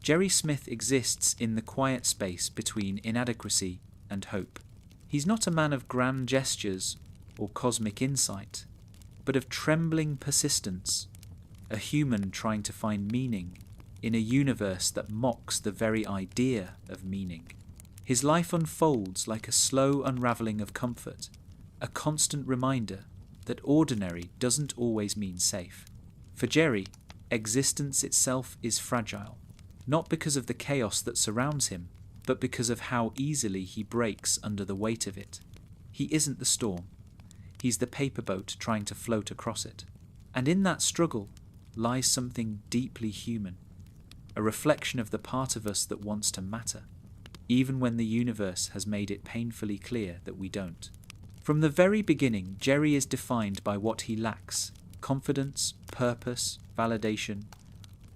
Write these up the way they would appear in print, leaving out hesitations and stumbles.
Jerry Smith exists in the quiet space between inadequacy and hope. He's not a man of grand gestures or cosmic insight, but of trembling persistence, a human trying to find meaning in a universe that mocks the very idea of meaning. His life unfolds like a slow unravelling of comfort, a constant reminder that ordinary doesn't always mean safe. For Jerry, existence itself is fragile, not because of the chaos that surrounds him, but because of how easily he breaks under the weight of it. He isn't the storm. He's the paper boat trying to float across it. And in that struggle lies something deeply human, a reflection of the part of us that wants to matter, even when the universe has made it painfully clear that we don't. From the very beginning, Jerry is defined by what he lacks: confidence, purpose, validation.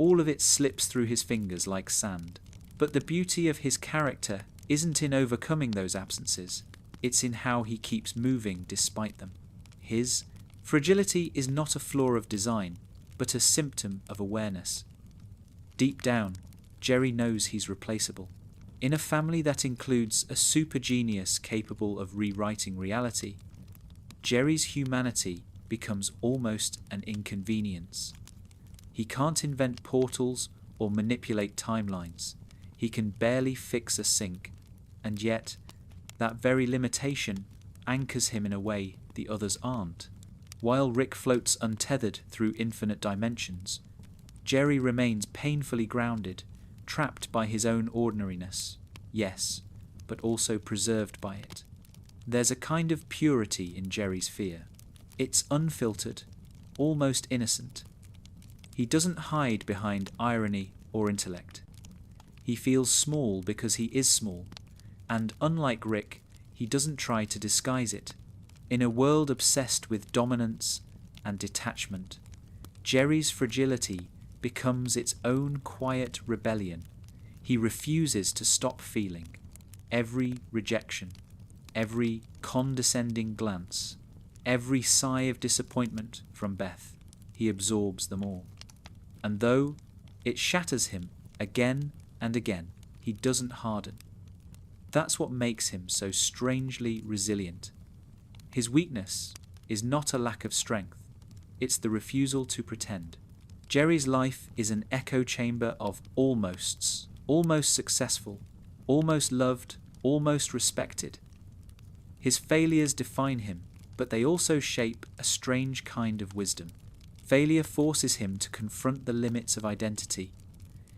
All of it slips through his fingers like sand. But the beauty of his character isn't in overcoming those absences, it's in how he keeps moving despite them. His fragility is not a flaw of design, but a symptom of awareness. Deep down, Jerry knows he's replaceable. In a family that includes a super genius capable of rewriting reality, Jerry's humanity becomes almost an inconvenience. He can't invent portals or manipulate timelines. He can barely fix a sink, and yet that very limitation anchors him in a way the others aren't. While Rick floats untethered through infinite dimensions, Jerry remains painfully grounded, trapped by his own ordinariness, yes, but also preserved by it. There's a kind of purity in Jerry's fear. It's unfiltered, almost innocent. He doesn't hide behind irony or intellect. He feels small because he is small, and unlike Rick, he doesn't try to disguise it. In a world obsessed with dominance and detachment, Jerry's fragility becomes its own quiet rebellion. He refuses to stop feeling. Every rejection, every condescending glance, every sigh of disappointment from Beth, he absorbs them all. And though it shatters him again and again, he doesn't harden. That's what makes him so strangely resilient. His weakness is not a lack of strength, it's the refusal to pretend. Jerry's life is an echo chamber of almosts, almost successful, almost loved, almost respected. His failures define him, but they also shape a strange kind of wisdom. Failure forces him to confront the limits of identity.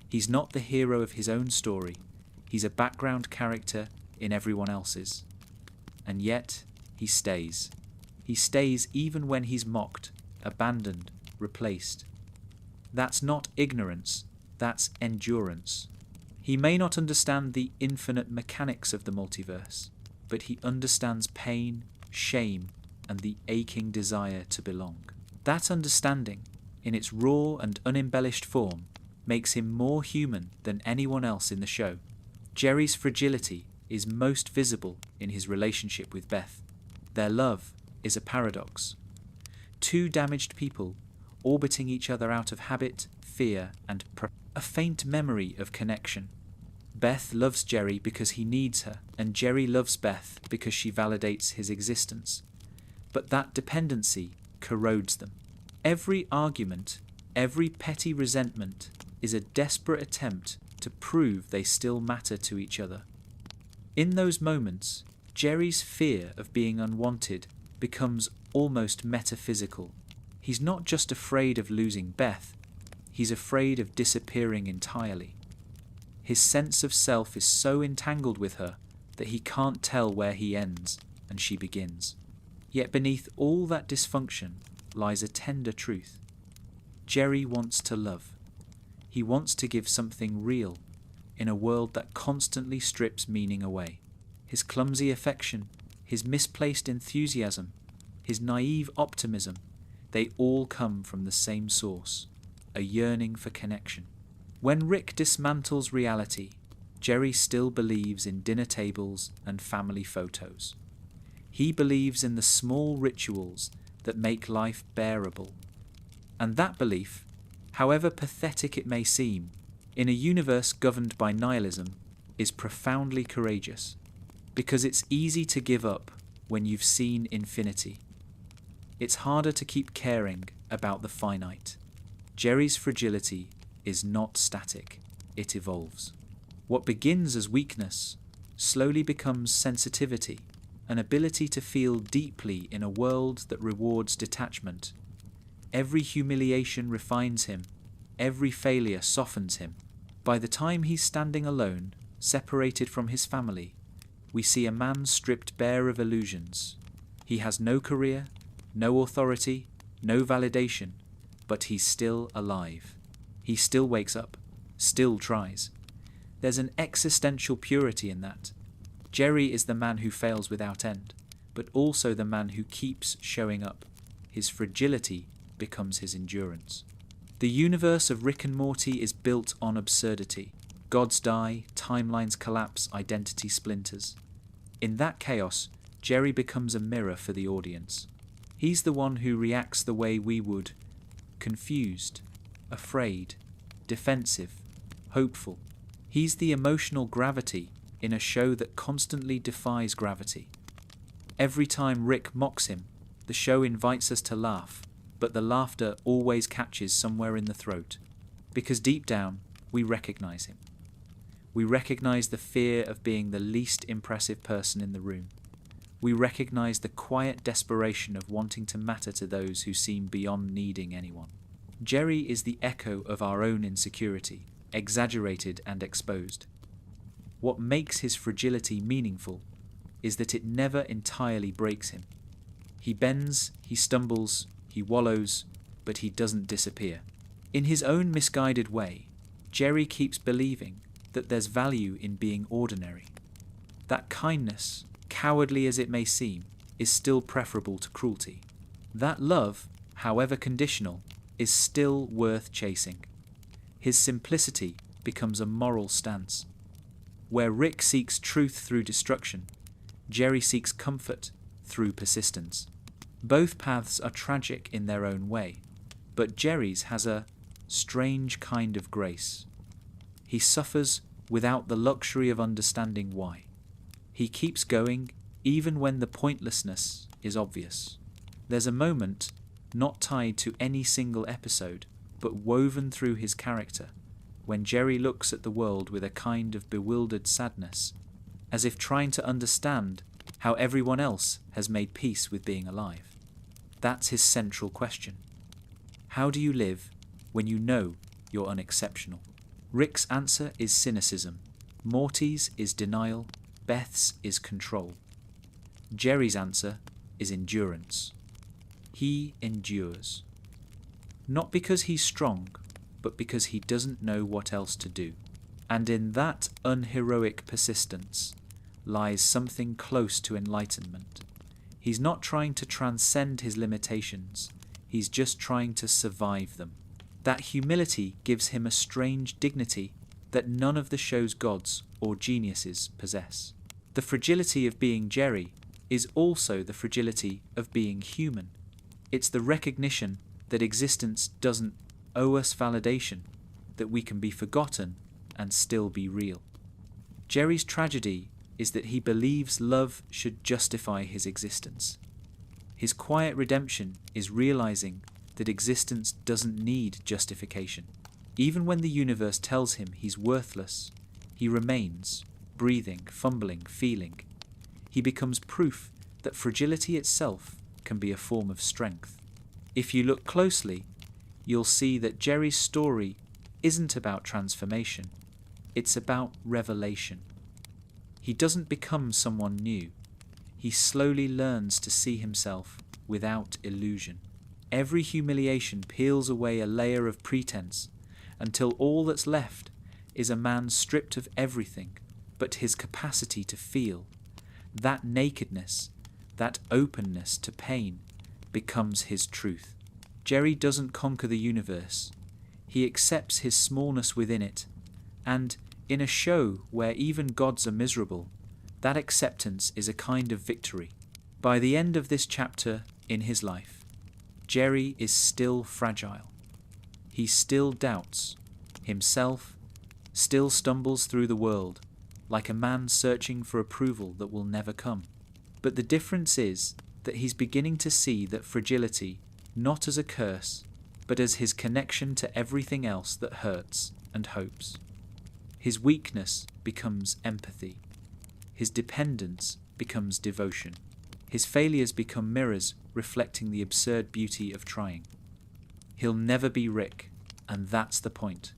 He's not the hero of his own story, he's a background character in everyone else's. And yet, he stays. He stays even when he's mocked, abandoned, replaced. That's not ignorance, that's endurance. He may not understand the infinite mechanics of the multiverse, but he understands pain, shame, and the aching desire to belong. That understanding, in its raw and unembellished form, makes him more human than anyone else in the show. Jerry's fragility is most visible in his relationship with Beth. Their love is a paradox. Two damaged people orbiting each other out of habit, fear, and a faint memory of connection. Beth loves Jerry because he needs her, and Jerry loves Beth because she validates his existence. But that dependency corrodes them. Every argument, every petty resentment is a desperate attempt to prove they still matter to each other. In those moments, Jerry's fear of being unwanted becomes almost metaphysical. He's not just afraid of losing Beth, he's afraid of disappearing entirely. His sense of self is so entangled with her that he can't tell where he ends and she begins. Yet beneath all that dysfunction lies a tender truth. Jerry wants to love. He wants to give something real in a world that constantly strips meaning away. His clumsy affection, his misplaced enthusiasm, his naive optimism, they all come from the same source, a yearning for connection. When Rick dismantles reality, Jerry still believes in dinner tables and family photos. He believes in the small rituals that make life bearable. And that belief, however pathetic it may seem, in a universe governed by nihilism is profoundly courageous, because it's easy to give up when you've seen infinity. It's harder to keep caring about the finite. Jerry's fragility is not static, it evolves. What begins as weakness slowly becomes sensitivity, an ability to feel deeply in a world that rewards detachment. Every humiliation refines him, every failure softens him. By the time he's standing alone, separated from his family, we see a man stripped bare of illusions. He has no career, no authority, no validation, but he's still alive. He still wakes up, still tries. There's an existential purity in that. Jerry is the man who fails without end, but also the man who keeps showing up. His fragility becomes his endurance. The universe of Rick and Morty is built on absurdity. Gods die, timelines collapse, identity splinters. In that chaos, Jerry becomes a mirror for the audience. He's the one who reacts the way we would, confused, afraid, defensive, hopeful. He's the emotional gravity in a show that constantly defies gravity. Every time Rick mocks him, the show invites us to laugh, but the laughter always catches somewhere in the throat, because deep down, we recognize him. We recognize the fear of being the least impressive person in the room. We recognize the quiet desperation of wanting to matter to those who seem beyond needing anyone. Jerry is the echo of our own insecurity, exaggerated and exposed. What makes his fragility meaningful is that it never entirely breaks him. He bends, he stumbles, he wallows, but he doesn't disappear. In his own misguided way, Jerry keeps believing that there's value in being ordinary. That kindness, cowardly as it may seem, is still preferable to cruelty. That love, however conditional, is still worth chasing. His simplicity becomes a moral stance. Where Rick seeks truth through destruction, Jerry seeks comfort through persistence. Both paths are tragic in their own way, but Jerry's has a strange kind of grace. He suffers without the luxury of understanding why. He keeps going even when the pointlessness is obvious. There's a moment, not tied to any single episode, but woven through his character, when Jerry looks at the world with a kind of bewildered sadness, as if trying to understand how everyone else has made peace with being alive. That's his central question. How do you live when you know you're unexceptional? Rick's answer is cynicism. Morty's is denial. Beth's is control. Jerry's answer is endurance. He endures. Not because he's strong, but because he doesn't know what else to do. And in that unheroic persistence lies something close to enlightenment. He's not trying to transcend his limitations, he's just trying to survive them. That humility gives him a strange dignity that none of the show's gods or geniuses possess. The fragility of being Jerry is also the fragility of being human. It's the recognition that existence doesn't owe us validation, that we can be forgotten and still be real. Jerry's tragedy is that he believes love should justify his existence. His quiet redemption is realizing that existence doesn't need justification. Even when the universe tells him he's worthless, he remains, breathing, fumbling, feeling. He becomes proof that fragility itself can be a form of strength. If you look closely, you'll see that Jerry's story isn't about transformation, it's about revelation. He doesn't become someone new. He slowly learns to see himself without illusion. Every humiliation peels away a layer of pretense until all that's left is a man stripped of everything but his capacity to feel. That nakedness, that openness to pain, becomes his truth. Jerry doesn't conquer the universe. He accepts his smallness within it, and in a show where even gods are miserable, that acceptance is a kind of victory. By the end of this chapter in his life, Jerry is still fragile. He still doubts himself still stumbles through the world, like a man searching for approval that will never come. But the difference is that he's beginning to see that fragility not as a curse, but as his connection to everything else that hurts and hopes. His weakness becomes empathy. His dependence becomes devotion. His failures become mirrors reflecting the absurd beauty of trying. He'll never be Rick, and that's the point.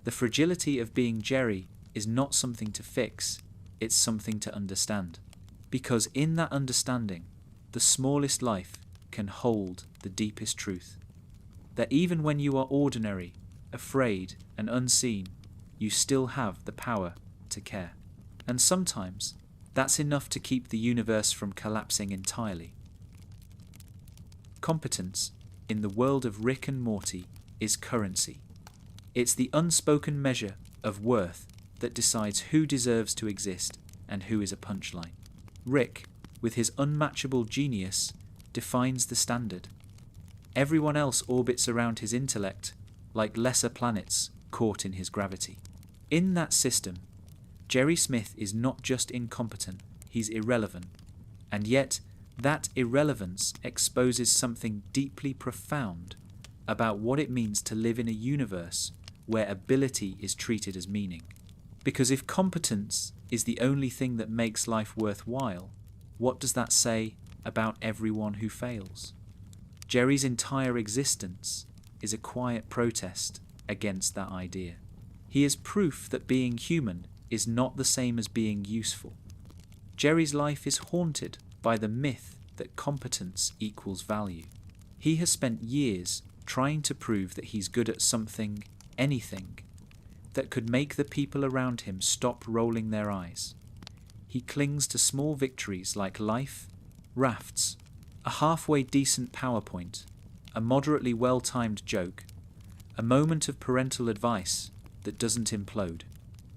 The fragility of being Jerry is not something to fix, it's something to understand. Because in that understanding, the smallest life can hold the deepest truth. That even when you are ordinary, afraid, and unseen, you still have the power to care. And sometimes, that's enough to keep the universe from collapsing entirely. Competence, in the world of Rick and Morty, is currency. It's the unspoken measure of worth that decides who deserves to exist and who is a punchline. Rick, with his unmatchable genius, defines the standard. Everyone else orbits around his intellect, like lesser planets caught in his gravity. In that system, Jerry Smith is not just incompetent, he's irrelevant. And yet, that irrelevance exposes something deeply profound about what it means to live in a universe where ability is treated as meaning. Because if competence is the only thing that makes life worthwhile, what does that say about everyone who fails? Jerry's entire existence is a quiet protest against that idea. He is proof that being human is not the same as being useful. Jerry's life is haunted by the myth that competence equals value. He has spent years trying to prove that he's good at something, anything, that could make the people around him stop rolling their eyes. He clings to small victories like life, rafts, a halfway decent PowerPoint, a moderately well-timed joke, a moment of parental advice that doesn't implode.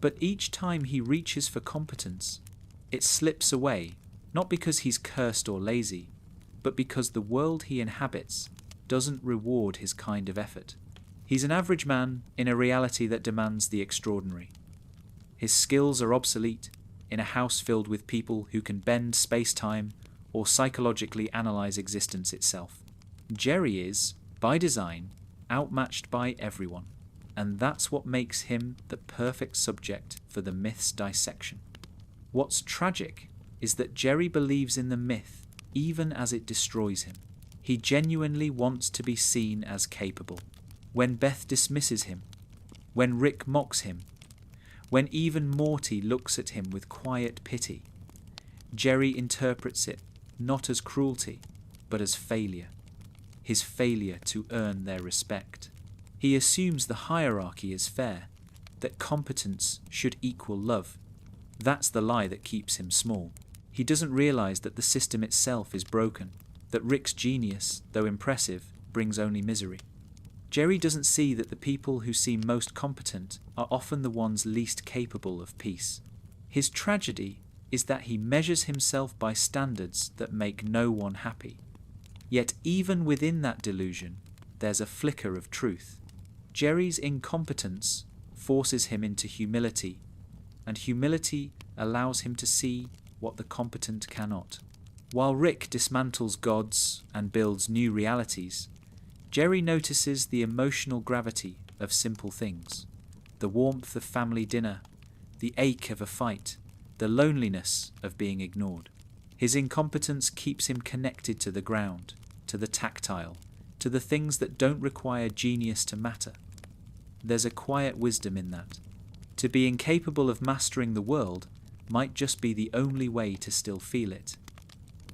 But each time he reaches for competence, it slips away, not because he's cursed or lazy, but because the world he inhabits doesn't reward his kind of effort. He's an average man in a reality that demands the extraordinary. His skills are obsolete in a house filled with people who can bend space-time or psychologically analyze existence itself. Jerry is, by design, outmatched by everyone, and that's what makes him the perfect subject for the myth's dissection. What's tragic is that Jerry believes in the myth even as it destroys him. He genuinely wants to be seen as capable. When Beth dismisses him, when Rick mocks him, when even Morty looks at him with quiet pity, Jerry interprets it not as cruelty, but as failure. His failure to earn their respect. He assumes the hierarchy is fair, that competence should equal love. That's the lie that keeps him small. He doesn't realize that the system itself is broken, that Rick's genius, though impressive, brings only misery. Jerry doesn't see that the people who seem most competent are often the ones least capable of peace. His tragedy is that he measures himself by standards that make no one happy. Yet even within that delusion, there's a flicker of truth. Jerry's incompetence forces him into humility, and humility allows him to see what the competent cannot. While Rick dismantles gods and builds new realities, Jerry notices the emotional gravity of simple things, the warmth of family dinner, the ache of a fight, the loneliness of being ignored. His incompetence keeps him connected to the ground, to the tactile, to the things that don't require genius to matter. There's a quiet wisdom in that. To be incapable of mastering the world might just be the only way to still feel it.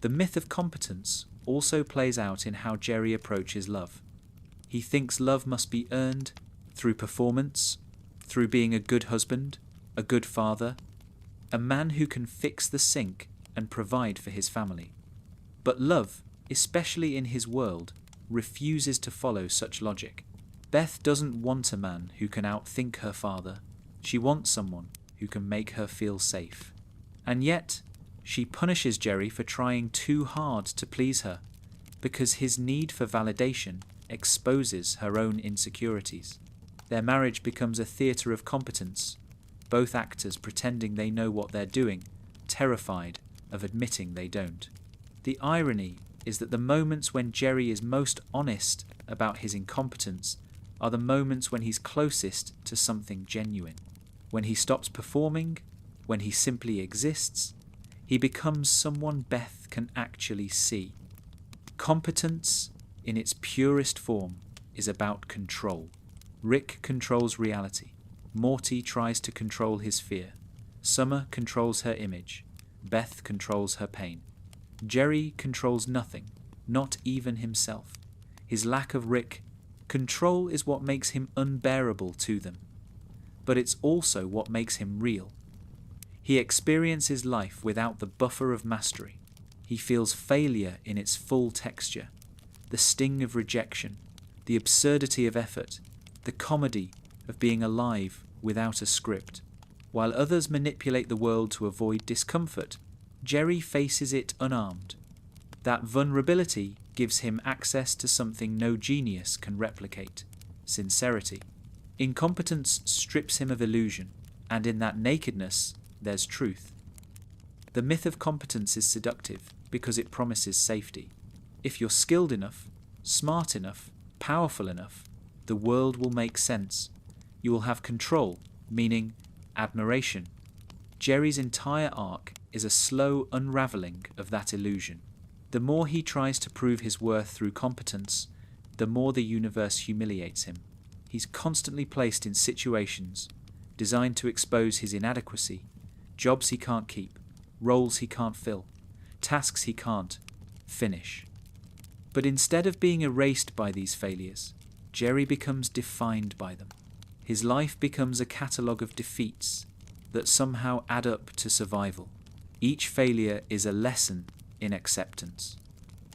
The myth of competence also plays out in how Jerry approaches love. He thinks love must be earned through performance, through being a good husband, a good father, a man who can fix the sink and provide for his family. But love, especially in his world, refuses to follow such logic. Beth doesn't want a man who can outthink her father. She wants someone who can make her feel safe. And yet, she punishes Jerry for trying too hard to please her, because his need for validation exposes her own insecurities. Their marriage becomes a theatre of competence, both actors pretending they know what they're doing, terrified of admitting they don't. The irony is that the moments when Jerry is most honest about his incompetence are the moments when he's closest to something genuine. When he stops performing, when he simply exists, he becomes someone Beth can actually see. Competence, in its purest form, is about control. Rick controls reality. Morty tries to control his fear. Summer controls her image. Beth controls her pain. Jerry controls nothing, not even himself. His lack of Rick control is what makes him unbearable to them. But it's also what makes him real. He experiences life without the buffer of mastery. He feels failure in its full texture, the sting of rejection, the absurdity of effort, the comedy of being alive without a script. While others manipulate the world to avoid discomfort, Jerry faces it unarmed. That vulnerability gives him access to something no genius can replicate: sincerity. Incompetence strips him of illusion, and in that nakedness there's truth. The myth of competence is seductive because it promises safety. If you're skilled enough, smart enough, powerful enough, the world will make sense. You will have control, meaning admiration. Jerry's entire arc is a slow unravelling of that illusion. The more he tries to prove his worth through competence, the more the universe humiliates him. He's constantly placed in situations designed to expose his inadequacy, jobs he can't keep, roles he can't fill, tasks he can't finish. But instead of being erased by these failures, Jerry becomes defined by them. His life becomes a catalogue of defeats that somehow add up to survival. Each failure is a lesson in acceptance.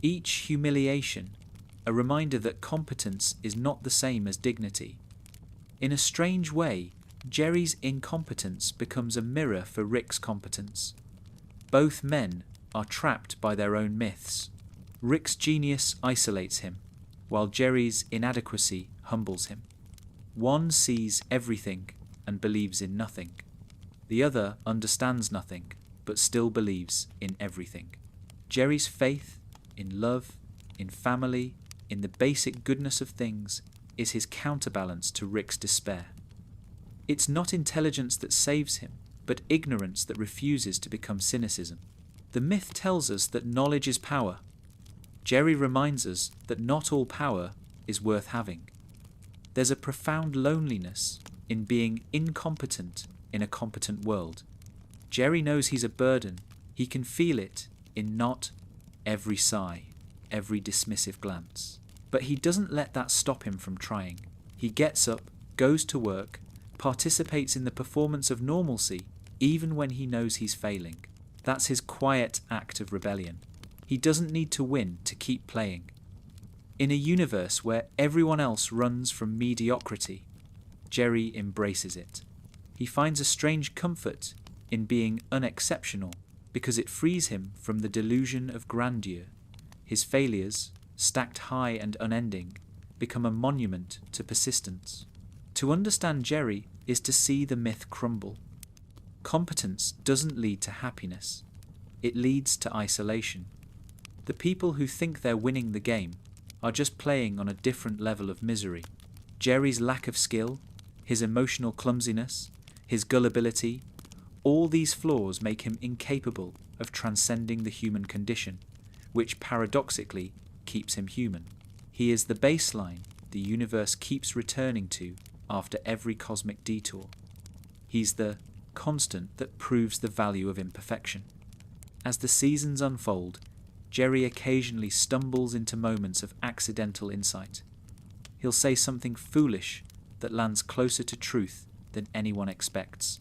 Each humiliation, a reminder that competence is not the same as dignity. In a strange way, Jerry's incompetence becomes a mirror for Rick's competence. Both men are trapped by their own myths. Rick's genius isolates him, while Jerry's inadequacy humbles him. One sees everything and believes in nothing. The other understands nothing, but still believes in everything. Jerry's faith in love, in family, in the basic goodness of things is his counterbalance to Rick's despair. It's not intelligence that saves him, but ignorance that refuses to become cynicism. The myth tells us that knowledge is power. Jerry reminds us that not all power is worth having. There's a profound loneliness in being incompetent in a competent world. Jerry knows he's a burden. He can feel it in not every sigh, every dismissive glance. But he doesn't let that stop him from trying. He gets up, goes to work, participates in the performance of normalcy, even when he knows he's failing. That's his quiet act of rebellion. He doesn't need to win to keep playing. In a universe where everyone else runs from mediocrity, Jerry embraces it. He finds a strange comfort in being unexceptional because it frees him from the delusion of grandeur. His failures, stacked high and unending, become a monument to persistence. To understand Jerry is to see the myth crumble. Competence doesn't lead to happiness. It leads to isolation. The people who think they're winning the game are just playing on a different level of misery. Jerry's lack of skill, his emotional clumsiness, his gullibility, all these flaws make him incapable of transcending the human condition, which paradoxically keeps him human. He is the baseline the universe keeps returning to after every cosmic detour. He's the constant that proves the value of imperfection. As the seasons unfold, Jerry occasionally stumbles into moments of accidental insight. He'll say something foolish that lands closer to truth than anyone expects.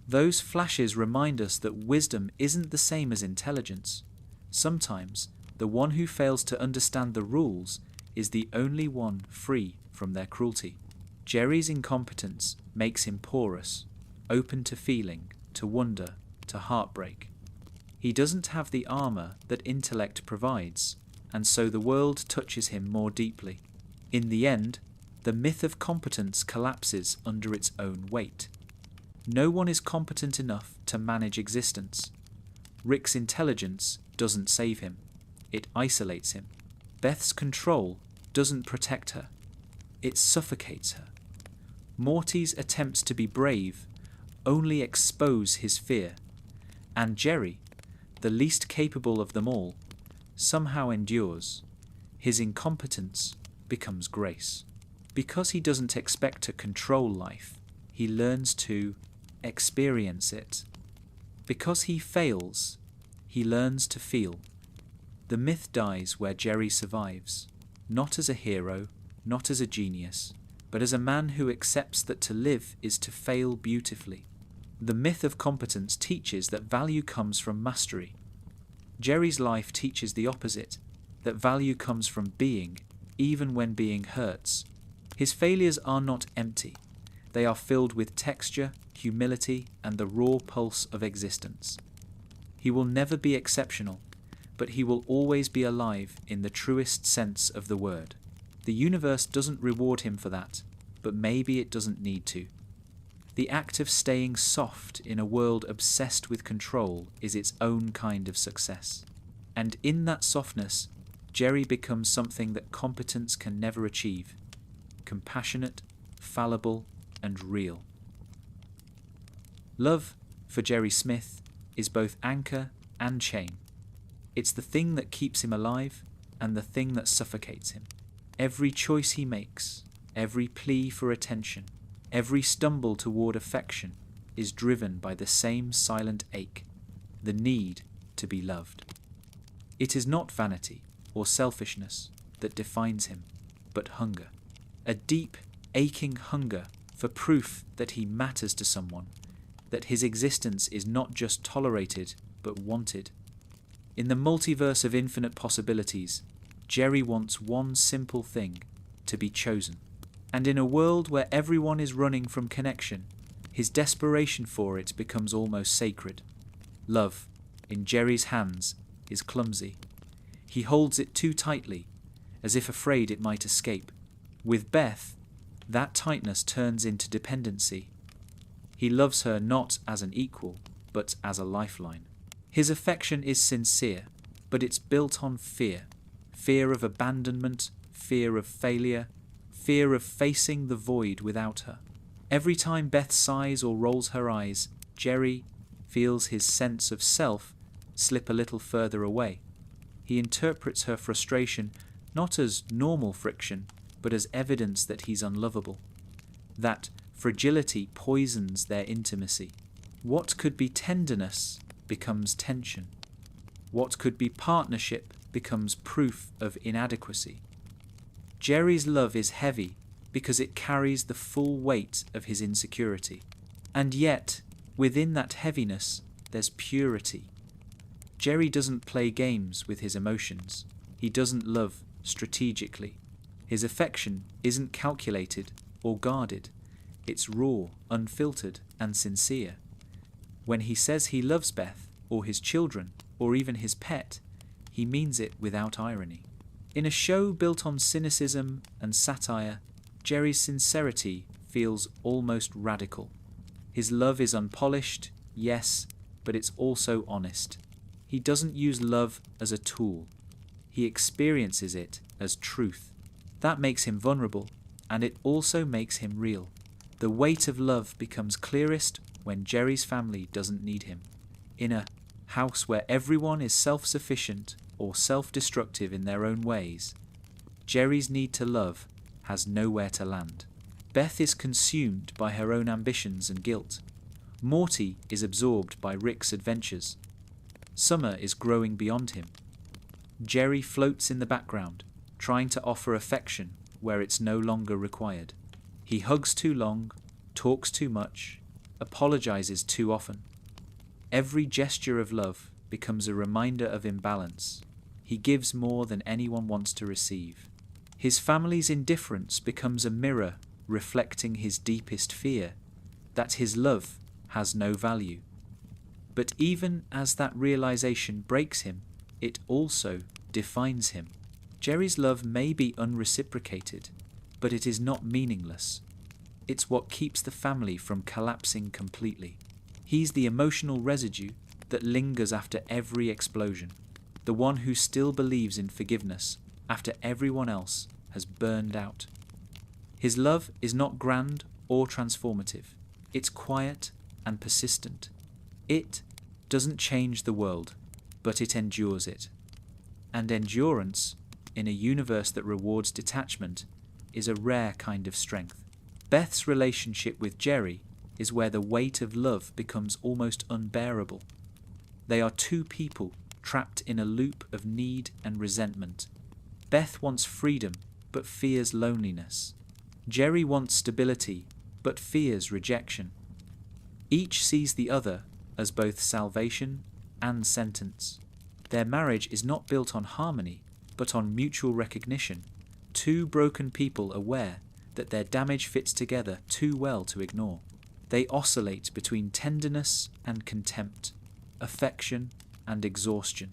Those flashes remind us that wisdom isn't the same as intelligence. Sometimes, the one who fails to understand the rules is the only one free from their cruelty. Jerry's incompetence makes him porous, open to feeling, to wonder, to heartbreak. He doesn't have the armour that intellect provides, and so the world touches him more deeply. In the end, the myth of competence collapses under its own weight. No one is competent enough to manage existence. Rick's intelligence doesn't save him. It isolates him. Beth's control doesn't protect her. It suffocates her. Morty's attempts to be brave only expose his fear. And Jerry, the least capable of them all, somehow endures. His incompetence becomes grace. Because he doesn't expect to control life, he learns to experience it. Because he fails, he learns to feel. The myth dies where Jerry survives, not as a hero, not as a genius, but as a man who accepts that to live is to fail beautifully. The myth of competence teaches that value comes from mastery. Jerry's life teaches the opposite, that value comes from being, even when being hurts. His failures are not empty. They are filled with texture, humility, and the raw pulse of existence. He will never be exceptional, but he will always be alive in the truest sense of the word. The universe doesn't reward him for that, but maybe it doesn't need to. The act of staying soft in a world obsessed with control is its own kind of success. And in that softness, Jerry becomes something that competence can never achieve: compassionate, fallible, and real. Love, for Jerry Smith, is both anchor and chain. It's the thing that keeps him alive and the thing that suffocates him. Every choice he makes, every plea for attention, every stumble toward affection is driven by the same silent ache, the need to be loved. It is not vanity or selfishness that defines him, but hunger. A deep, aching hunger for proof that he matters to someone, that his existence is not just tolerated, but wanted. In the multiverse of infinite possibilities, Jerry wants one simple thing: to be chosen. And in a world where everyone is running from connection, his desperation for it becomes almost sacred. Love, in Jerry's hands, is clumsy. He holds it too tightly, as if afraid it might escape. With Beth, that tightness turns into dependency. He loves her not as an equal, but as a lifeline. His affection is sincere, but it's built on fear. Fear of abandonment, fear of failure, fear of facing the void without her. Every time Beth sighs or rolls her eyes, Jerry feels his sense of self slip a little further away. He interprets her frustration not as normal friction, but as evidence that he's unlovable. That fragility poisons their intimacy. What could be tenderness becomes tension. What could be partnership becomes proof of inadequacy. Jerry's love is heavy because it carries the full weight of his insecurity. And yet, within that heaviness, there's purity. Jerry doesn't play games with his emotions. He doesn't love strategically. His affection isn't calculated or guarded. It's raw, unfiltered, and sincere. When he says he loves Beth, or his children, or even his pet, he means it without irony. In a show built on cynicism and satire, Jerry's sincerity feels almost radical. His love is unpolished, yes, but it's also honest. He doesn't use love as a tool. He experiences it as truth. That makes him vulnerable, and it also makes him real. The weight of love becomes clearest when Jerry's family doesn't need him. In a house where everyone is self-sufficient or self-destructive in their own ways, Jerry's need to love has nowhere to land. Beth is consumed by her own ambitions and guilt. Morty is absorbed by Rick's adventures. Summer is growing beyond him. Jerry floats in the background, trying to offer affection where it's no longer required. He hugs too long, talks too much, apologizes too often. Every gesture of love becomes a reminder of imbalance. He gives more than anyone wants to receive. His family's indifference becomes a mirror reflecting his deepest fear, that his love has no value. But even as that realization breaks him, it also defines him. Jerry's love may be unreciprocated, but it is not meaningless. It's what keeps the family from collapsing completely. He's the emotional residue that lingers after every explosion, the one who still believes in forgiveness after everyone else has burned out. His love is not grand or transformative. It's quiet and persistent. It doesn't change the world, but it endures it. And endurance, in a universe that rewards detachment, is a rare kind of strength. Beth's relationship with Jerry is where the weight of love becomes almost unbearable. They are two people trapped in a loop of need and resentment. Beth wants freedom, but fears loneliness. Jerry wants stability, but fears rejection. Each sees the other as both salvation and sentence. Their marriage is not built on harmony, but on mutual recognition. Two broken people aware that their damage fits together too well to ignore. They oscillate between tenderness and contempt, affection and exhaustion.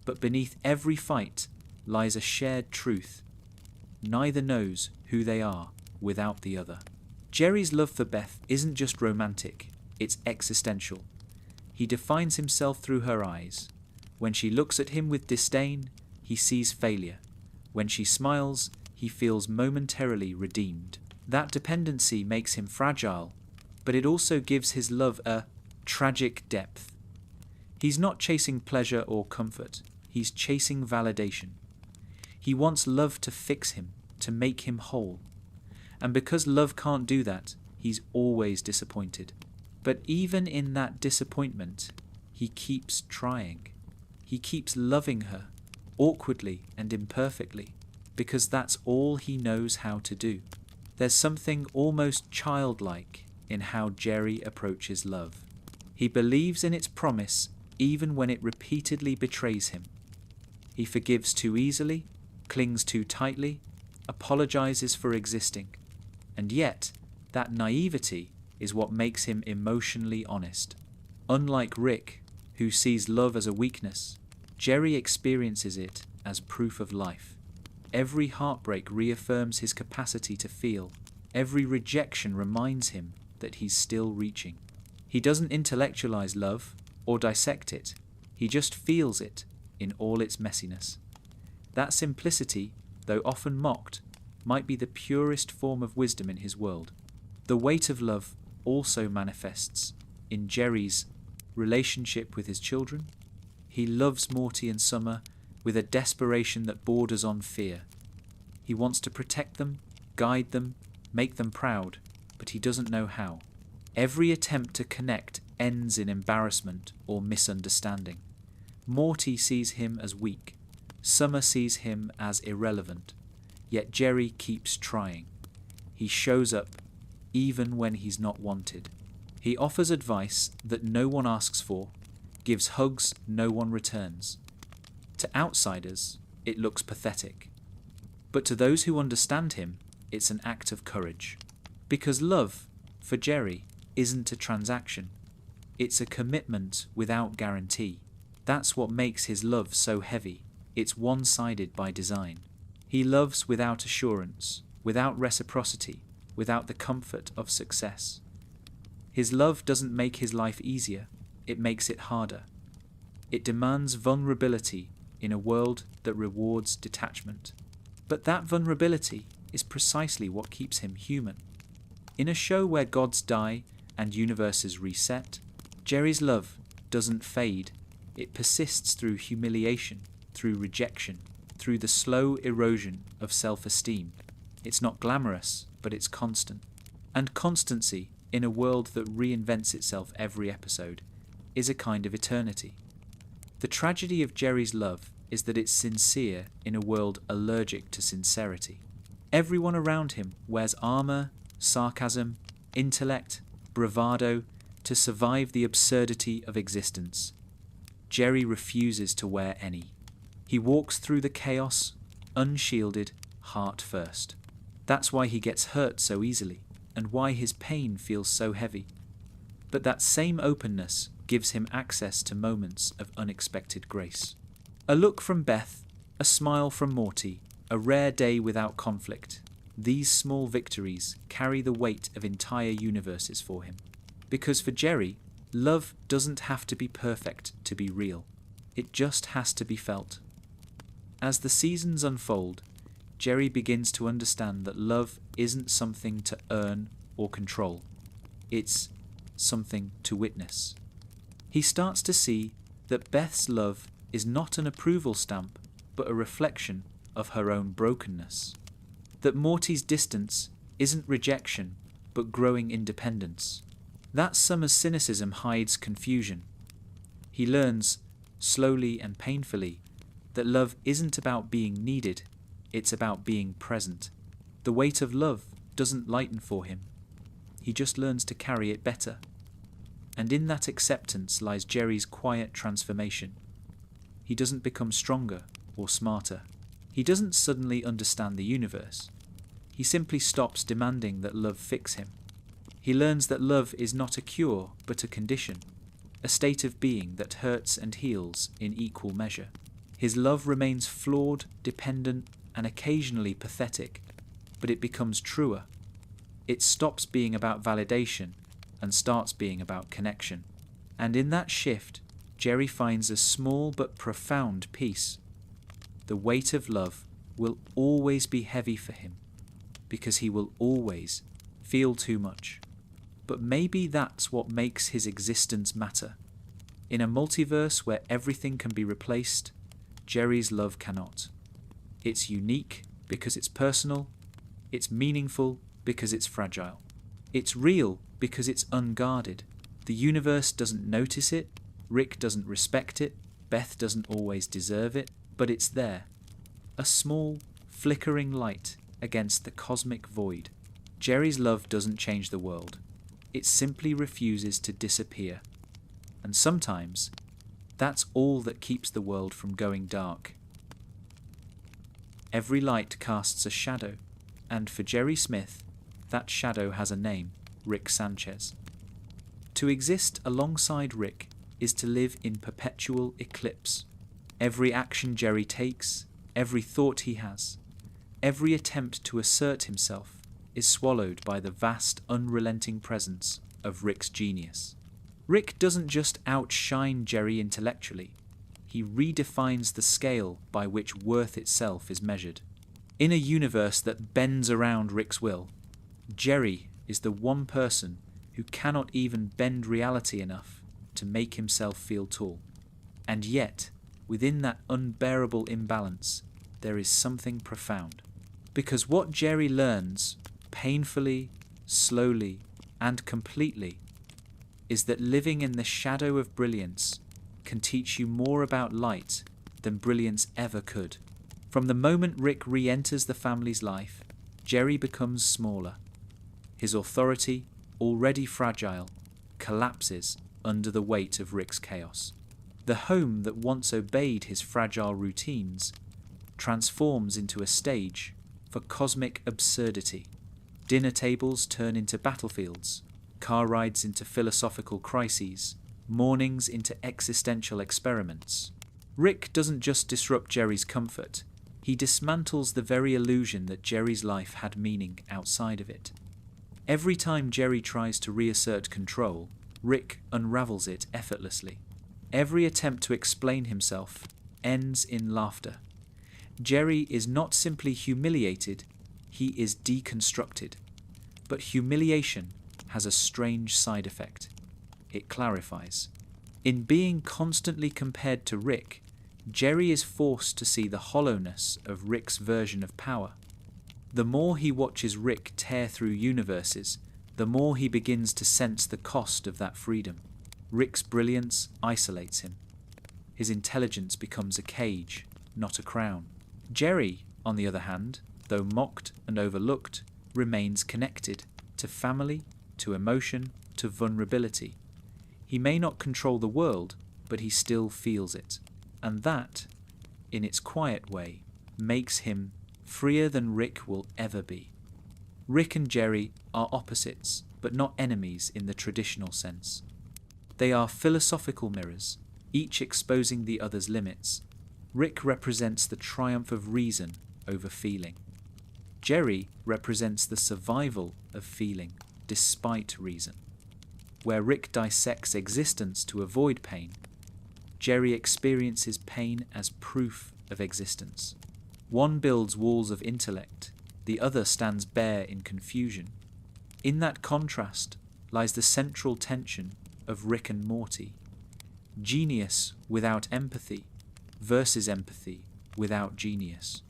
But beneath every fight lies a shared truth. Neither knows who they are without the other. Jerry's love for Beth isn't just romantic, it's existential. He defines himself through her eyes. When she looks at him with disdain, he sees failure. When she smiles, he feels momentarily redeemed. That dependency makes him fragile, but it also gives his love a tragic depth. He's not chasing pleasure or comfort, he's chasing validation. He wants love to fix him, to make him whole. And because love can't do that, he's always disappointed. But even in that disappointment, he keeps trying. He keeps loving her, awkwardly and imperfectly, because that's all he knows how to do. There's something almost childlike in how Jerry approaches love. He believes in its promise even when it repeatedly betrays him. He forgives too easily, clings too tightly, apologizes for existing. And yet, that naivety is what makes him emotionally honest. Unlike Rick, who sees love as a weakness, Jerry experiences it as proof of life. Every heartbreak reaffirms his capacity to feel. Every rejection reminds him that he's still reaching. He doesn't intellectualize love or dissect it. He just feels it in all its messiness. That simplicity, though often mocked, might be the purest form of wisdom in his world. The weight of love also manifests in Jerry's relationship with his children. He loves Morty and Summer with a desperation that borders on fear. He wants to protect them, guide them, make them proud, but he doesn't know how. Every attempt to connect ends in embarrassment or misunderstanding. Morty sees him as weak. Summer sees him as irrelevant. Yet Jerry keeps trying. He shows up even when he's not wanted. He offers advice that no one asks for, gives hugs no one returns. To outsiders, it looks pathetic. But to those who understand him, it's an act of courage. Because love, for Jerry, isn't a transaction. It's a commitment without guarantee. That's what makes his love so heavy. It's one-sided by design. He loves without assurance, without reciprocity, without the comfort of success. His love doesn't make his life easier, it makes it harder. It demands vulnerability in a world that rewards detachment. But that vulnerability is precisely what keeps him human. In a show where gods die and universes reset, Jerry's love doesn't fade. It persists through humiliation, through rejection, through the slow erosion of self-esteem. It's not glamorous, but it's constant. And constancy, in a world that reinvents itself every episode, is a kind of eternity. The tragedy of Jerry's love is that it's sincere in a world allergic to sincerity. Everyone around him wears armor, sarcasm, intellect, bravado to survive the absurdity of existence. Jerry refuses to wear any. He walks through the chaos, unshielded, heart first. That's why he gets hurt so easily, and why his pain feels so heavy. But that same openness gives him access to moments of unexpected grace. A look from Beth, a smile from Morty, a rare day without conflict. These small victories carry the weight of entire universes for him. Because for Jerry, love doesn't have to be perfect to be real. It just has to be felt. As the seasons unfold, Jerry begins to understand that love isn't something to earn or control. It's something to witness. He starts to see that Beth's love is not an approval stamp, but a reflection of her own brokenness. That Morty's distance isn't rejection, but growing independence. That Summer's cynicism hides confusion. He learns, slowly and painfully, that love isn't about being needed, it's about being present. The weight of love doesn't lighten for him. He just learns to carry it better. And in that acceptance lies Jerry's quiet transformation. He doesn't become stronger or smarter. He doesn't suddenly understand the universe. He simply stops demanding that love fix him. He learns that love is not a cure, but a condition, a state of being that hurts and heals in equal measure. His love remains flawed, dependent, and occasionally pathetic, but it becomes truer. It stops being about validation and starts being about connection. And in that shift, Jerry finds a small but profound peace. The weight of love will always be heavy for him, because he will always feel too much. But maybe that's what makes his existence matter. In a multiverse where everything can be replaced, Jerry's love cannot. It's unique because it's personal. It's meaningful because it's fragile. It's real because it's unguarded. The universe doesn't notice it. Rick doesn't respect it. Beth doesn't always deserve it. But it's there. A small, flickering light against the cosmic void. Jerry's love doesn't change the world. It simply refuses to disappear. And sometimes, that's all that keeps the world from going dark. Every light casts a shadow, and for Jerry Smith, that shadow has a name, Rick Sanchez. To exist alongside Rick is to live in perpetual eclipse. Every action Jerry takes, every thought he has, every attempt to assert himself is swallowed by the vast, unrelenting presence of Rick's genius. Rick doesn't just outshine Jerry intellectually, he redefines the scale by which worth itself is measured. In a universe that bends around Rick's will, Jerry is the one person who cannot even bend reality enough to make himself feel tall. And yet, within that unbearable imbalance, there is something profound. Because what Jerry learns, painfully, slowly, and completely, is that living in the shadow of brilliance can teach you more about light than brilliance ever could. From the moment Rick re-enters the family's life, Jerry becomes smaller. His authority, already fragile, collapses under the weight of Rick's chaos. The home that once obeyed his fragile routines transforms into a stage for cosmic absurdity. Dinner tables turn into battlefields, car rides into philosophical crises, mornings into existential experiments. Rick doesn't just disrupt Jerry's comfort, he dismantles the very illusion that Jerry's life had meaning outside of it. Every time Jerry tries to reassert control, Rick unravels it effortlessly. Every attempt to explain himself ends in laughter. Jerry is not simply humiliated, he is deconstructed. But humiliation has a strange side effect. It clarifies. In being constantly compared to Rick, Jerry is forced to see the hollowness of Rick's version of power. The more he watches Rick tear through universes, the more he begins to sense the cost of that freedom. Rick's brilliance isolates him. His intelligence becomes a cage, not a crown. Jerry, on the other hand, though mocked and overlooked, remains connected to family, to emotion, to vulnerability. He may not control the world, but he still feels it. And that, in its quiet way, makes him freer than Rick will ever be. Rick and Jerry are opposites, but not enemies in the traditional sense. They are philosophical mirrors, each exposing the other's limits. Rick represents the triumph of reason over feeling. Jerry represents the survival of feeling despite reason. Where Rick dissects existence to avoid pain, Jerry experiences pain as proof of existence. One builds walls of intellect, the other stands bare in confusion. In that contrast lies the central tension of Rick and Morty. Genius without empathy versus empathy without genius.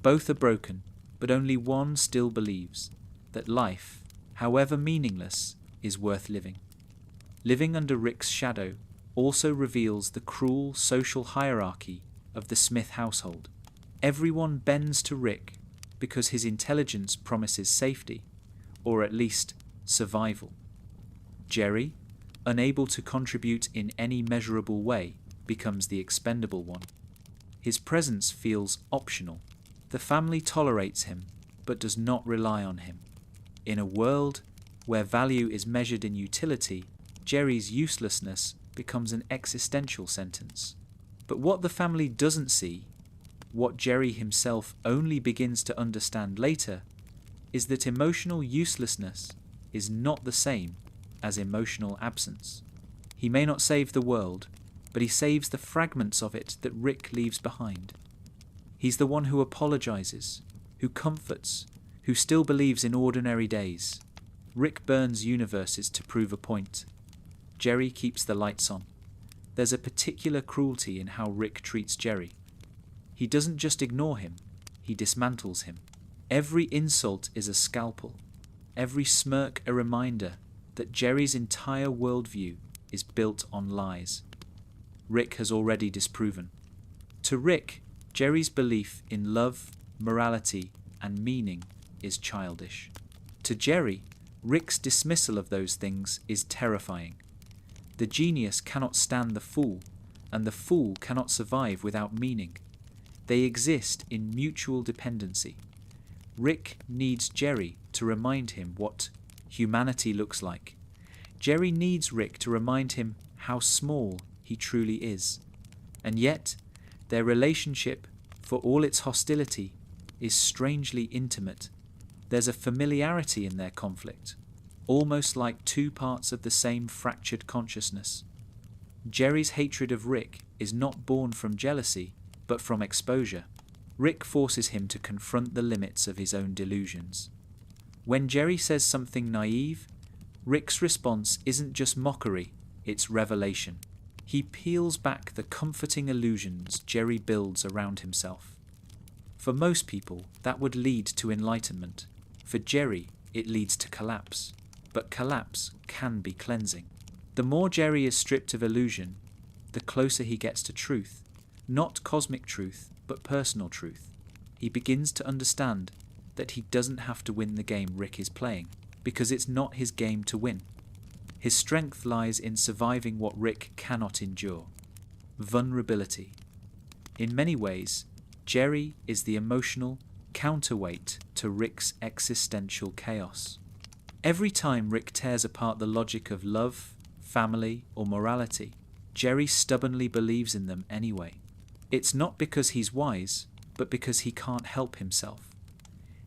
Both are broken, but only one still believes that life, however meaningless, is worth living. Living under Rick's shadow also reveals the cruel social hierarchy of the Smith household. Everyone bends to Rick because his intelligence promises safety, or at least survival. Jerry, unable to contribute in any measurable way, becomes the expendable one. His presence feels optional. The family tolerates him, but does not rely on him. In a world where value is measured in utility, Jerry's uselessness becomes an existential sentence. But what the family doesn't see, what Jerry himself only begins to understand later, is that emotional uselessness is not the same as emotional absence. He may not save the world, but he saves the fragments of it that Rick leaves behind. He's the one who apologizes, who comforts, who still believes in ordinary days. Rick burns universes to prove a point. Jerry keeps the lights on. There's a particular cruelty in how Rick treats Jerry. He doesn't just ignore him, he dismantles him. Every insult is a scalpel, every smirk a reminder that Jerry's entire worldview is built on lies. Rick has already disproven. To Rick, Jerry's belief in love, morality, and meaning is childish. To Jerry, Rick's dismissal of those things is terrifying. The genius cannot stand the fool, and the fool cannot survive without meaning. They exist in mutual dependency. Rick needs Jerry to remind him what humanity looks like. Jerry needs Rick to remind him how small he truly is. And yet, their relationship, for all its hostility, is strangely intimate. There's a familiarity in their conflict, almost like two parts of the same fractured consciousness. Jerry's hatred of Rick is not born from jealousy, but from exposure. Rick forces him to confront the limits of his own delusions. When Jerry says something naive, Rick's response isn't just mockery, it's revelation. He peels back the comforting illusions Jerry builds around himself. For most people, that would lead to enlightenment. For Jerry, it leads to collapse. But collapse can be cleansing. The more Jerry is stripped of illusion, the closer he gets to truth. Not cosmic truth, but personal truth. He begins to understand that he doesn't have to win the game Rick is playing, because it's not his game to win. His strength lies in surviving what Rick cannot endure. Vulnerability. In many ways, Jerry is the emotional counterweight to Rick's existential chaos. Every time Rick tears apart the logic of love, family, or morality, Jerry stubbornly believes in them anyway. It's not because he's wise, but because he can't help himself.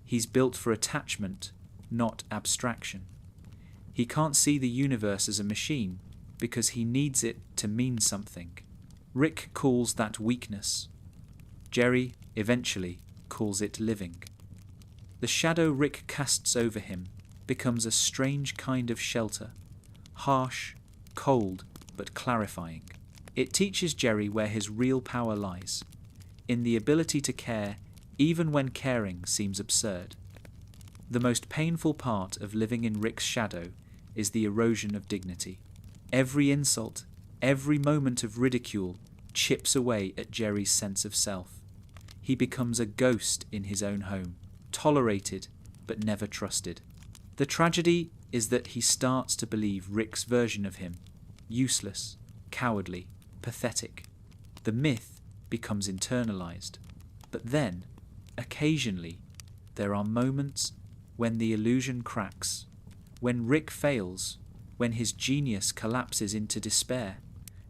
He's built for attachment, not abstraction. He can't see the universe as a machine because he needs it to mean something. Rick calls that weakness. Jerry, eventually, calls it living. The shadow Rick casts over him becomes a strange kind of shelter, harsh, cold, but clarifying. It teaches Jerry where his real power lies, in the ability to care even when caring seems absurd. The most painful part of living in Rick's shadow is the erosion of dignity. Every insult, every moment of ridicule chips away at Jerry's sense of self. He becomes a ghost in his own home, tolerated but never trusted. The tragedy is that he starts to believe Rick's version of him, useless, cowardly, pathetic. The myth becomes internalized. But then, occasionally, there are moments when the illusion cracks, when Rick fails, when his genius collapses into despair.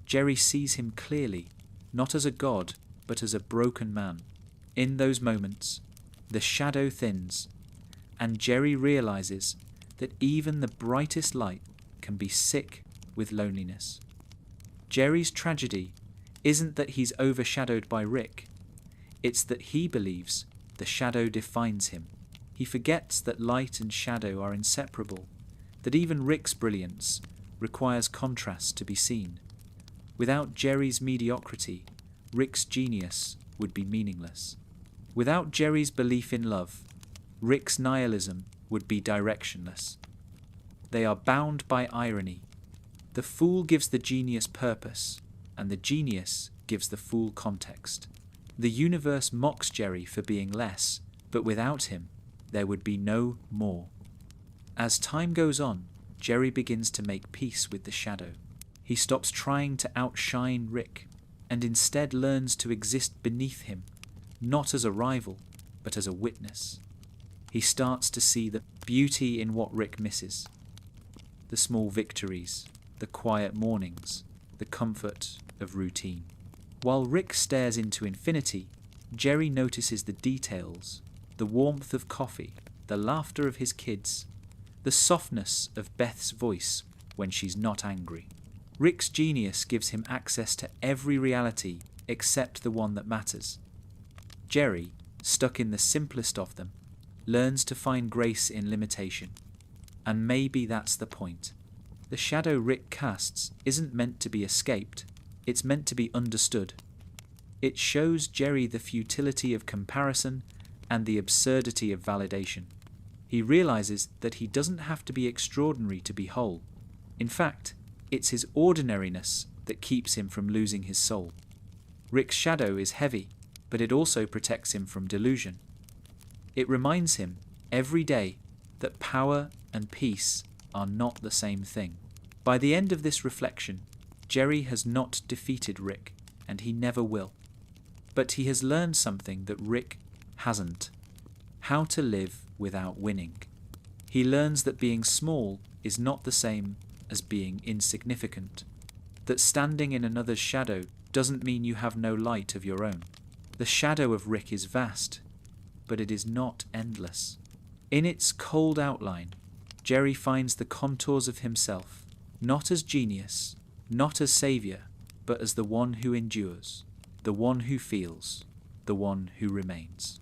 Jerry sees him clearly, not as a god, but as a broken man. In those moments, the shadow thins and Jerry realizes that even the brightest light can be sick with loneliness. Jerry's tragedy isn't that he's overshadowed by Rick, it's that he believes the shadow defines him. He forgets that light and shadow are inseparable, that even Rick's brilliance requires contrast to be seen. Without Jerry's mediocrity, Rick's genius would be meaningless. Without Jerry's belief in love, Rick's nihilism would be directionless. They are bound by irony. The fool gives the genius purpose, and the genius gives the fool context. The universe mocks Jerry for being less, but without him, there would be no more. As time goes on, Jerry begins to make peace with the shadow. He stops trying to outshine Rick, and instead learns to exist beneath him, not as a rival, but as a witness. He starts to see the beauty in what Rick misses. The small victories, the quiet mornings, the comfort of routine. While Rick stares into infinity, Jerry notices the details, the warmth of coffee, the laughter of his kids, the softness of Beth's voice when she's not angry. Rick's genius gives him access to every reality except the one that matters. Jerry, stuck in the simplest of them, learns to find grace in limitation. And maybe that's the point. The shadow Rick casts isn't meant to be escaped, it's meant to be understood. It shows Jerry the futility of comparison and the absurdity of validation. He realizes that he doesn't have to be extraordinary to be whole. In fact, it's his ordinariness that keeps him from losing his soul. Rick's shadow is heavy, but it also protects him from delusion. It reminds him, every day, that power and peace are not the same thing. By the end of this reflection, Jerry has not defeated Rick, and he never will. But he has learned something that Rick hasn't: how to live without winning. He learns that being small is not the same as being insignificant, that standing in another's shadow doesn't mean you have no light of your own. The shadow of Rick is vast, but it is not endless. In its cold outline, Jerry finds the contours of himself, not as genius, not as savior, but as the one who endures, the one who feels, the one who remains.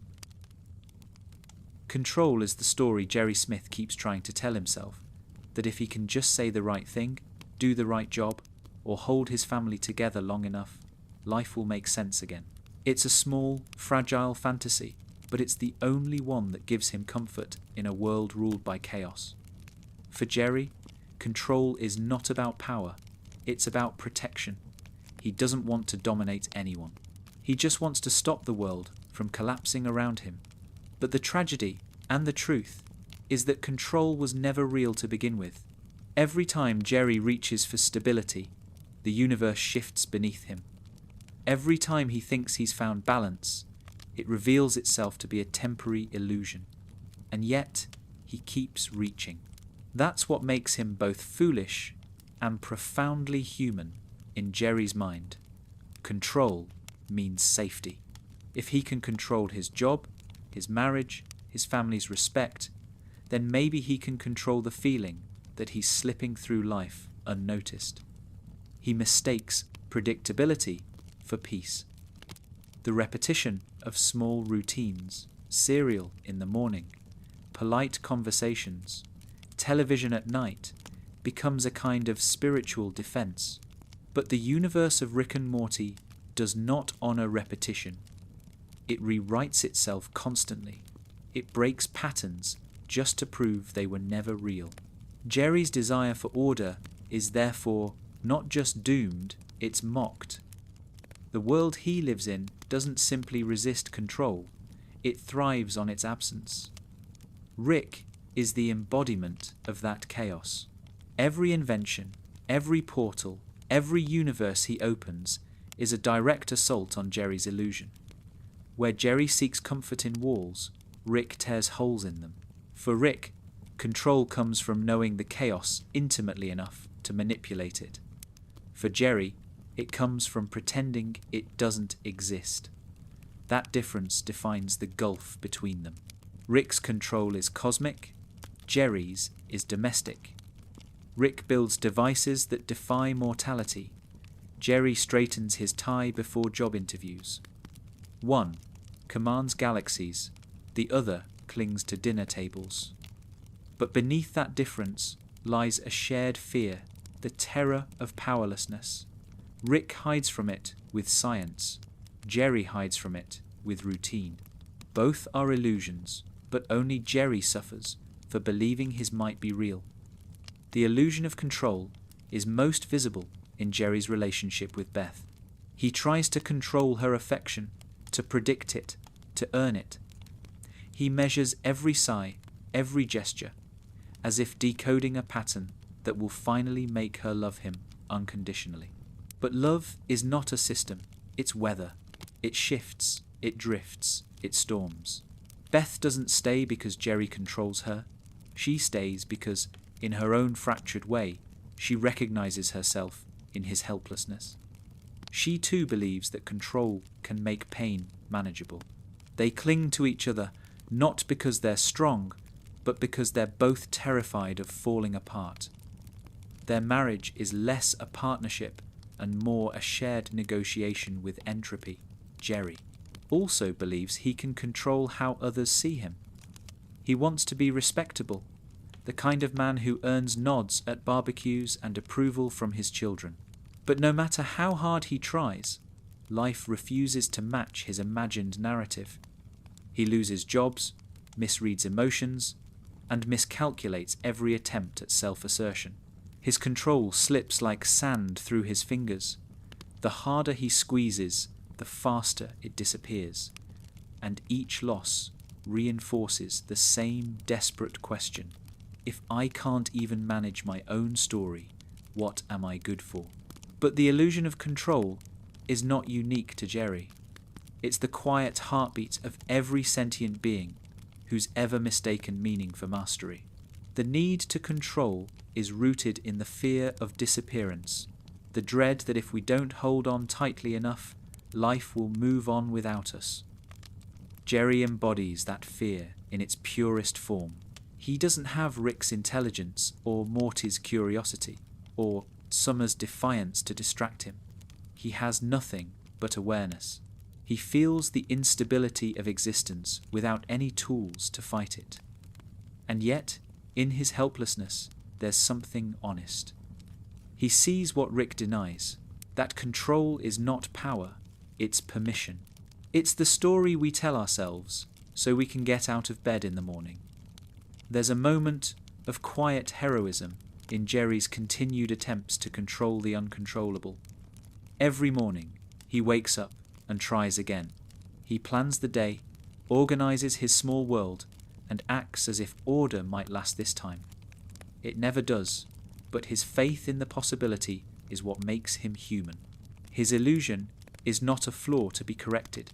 Control is the story Jerry Smith keeps trying to tell himself, that if he can just say the right thing, do the right job, or hold his family together long enough, life will make sense again. It's a small, fragile fantasy, but it's the only one that gives him comfort in a world ruled by chaos. For Jerry, control is not about power, it's about protection. He doesn't want to dominate anyone. He just wants to stop the world from collapsing around him. But the tragedy, and the truth, is that control was never real to begin with. Every time Jerry reaches for stability, the universe shifts beneath him. Every time he thinks he's found balance, it reveals itself to be a temporary illusion. And yet, he keeps reaching. That's what makes him both foolish and profoundly human in Jerry's mind. Control means safety. If he can control his job, his marriage, his family's respect, then maybe he can control the feeling that he's slipping through life unnoticed. He mistakes predictability for peace. The repetition of small routines, cereal in the morning, polite conversations, television at night, becomes a kind of spiritual defense. But the universe of Rick and Morty does not honor repetition. It rewrites itself constantly. It breaks patterns just to prove they were never real. Jerry's desire for order is therefore not just doomed, it's mocked. The world he lives in doesn't simply resist control, it thrives on its absence. Rick is the embodiment of that chaos. Every invention, every portal, every universe he opens is a direct assault on Jerry's illusion. Where Jerry seeks comfort in walls, Rick tears holes in them. For Rick, control comes from knowing the chaos intimately enough to manipulate it. For Jerry, it comes from pretending it doesn't exist. That difference defines the gulf between them. Rick's control is cosmic, Jerry's is domestic. Rick builds devices that defy mortality. Jerry straightens his tie before job interviews. One commands galaxies, the other clings to dinner tables. But beneath that difference lies a shared fear, the terror of powerlessness. Rick hides from it with science. Jerry hides from it with routine. Both are illusions, but only Jerry suffers for believing his might be real. The illusion of control is most visible in Jerry's relationship with Beth. He tries to control her affection, to predict it, to earn it. He measures every sigh, every gesture, as if decoding a pattern that will finally make her love him unconditionally. But love is not a system, it's weather. It shifts, it drifts, it storms. Beth doesn't stay because Jerry controls her. She stays because, in her own fractured way, she recognizes herself in his helplessness. She too believes that control can make pain manageable. They cling to each other not because they're strong, but because they're both terrified of falling apart. Their marriage is less a partnership and more a shared negotiation with entropy. Jerry also believes he can control how others see him. He wants to be respectable, the kind of man who earns nods at barbecues and approval from his children. But no matter how hard he tries, life refuses to match his imagined narrative. He loses jobs, misreads emotions, and miscalculates every attempt at self-assertion. His control slips like sand through his fingers. The harder he squeezes, the faster it disappears. And each loss reinforces the same desperate question. If I can't even manage my own story, what am I good for? But the illusion of control is not unique to Jerry. It's the quiet heartbeat of every sentient being who's ever mistaken meaning for mastery. The need to control is rooted in the fear of disappearance, the dread that if we don't hold on tightly enough, life will move on without us. Jerry embodies that fear in its purest form. He doesn't have Rick's intelligence or Morty's curiosity or Summer's defiance to distract him. He has nothing but awareness. He feels the instability of existence without any tools to fight it. And yet, in his helplessness, there's something honest. He sees what Rick denies, that control is not power, it's permission. It's the story we tell ourselves so we can get out of bed in the morning. There's a moment of quiet heroism in Jerry's continued attempts to control the uncontrollable. Every morning, he wakes up and tries again. He plans the day, organizes his small world, and acts as if order might last this time. It never does, but his faith in the possibility is what makes him human. His illusion is not a flaw to be corrected.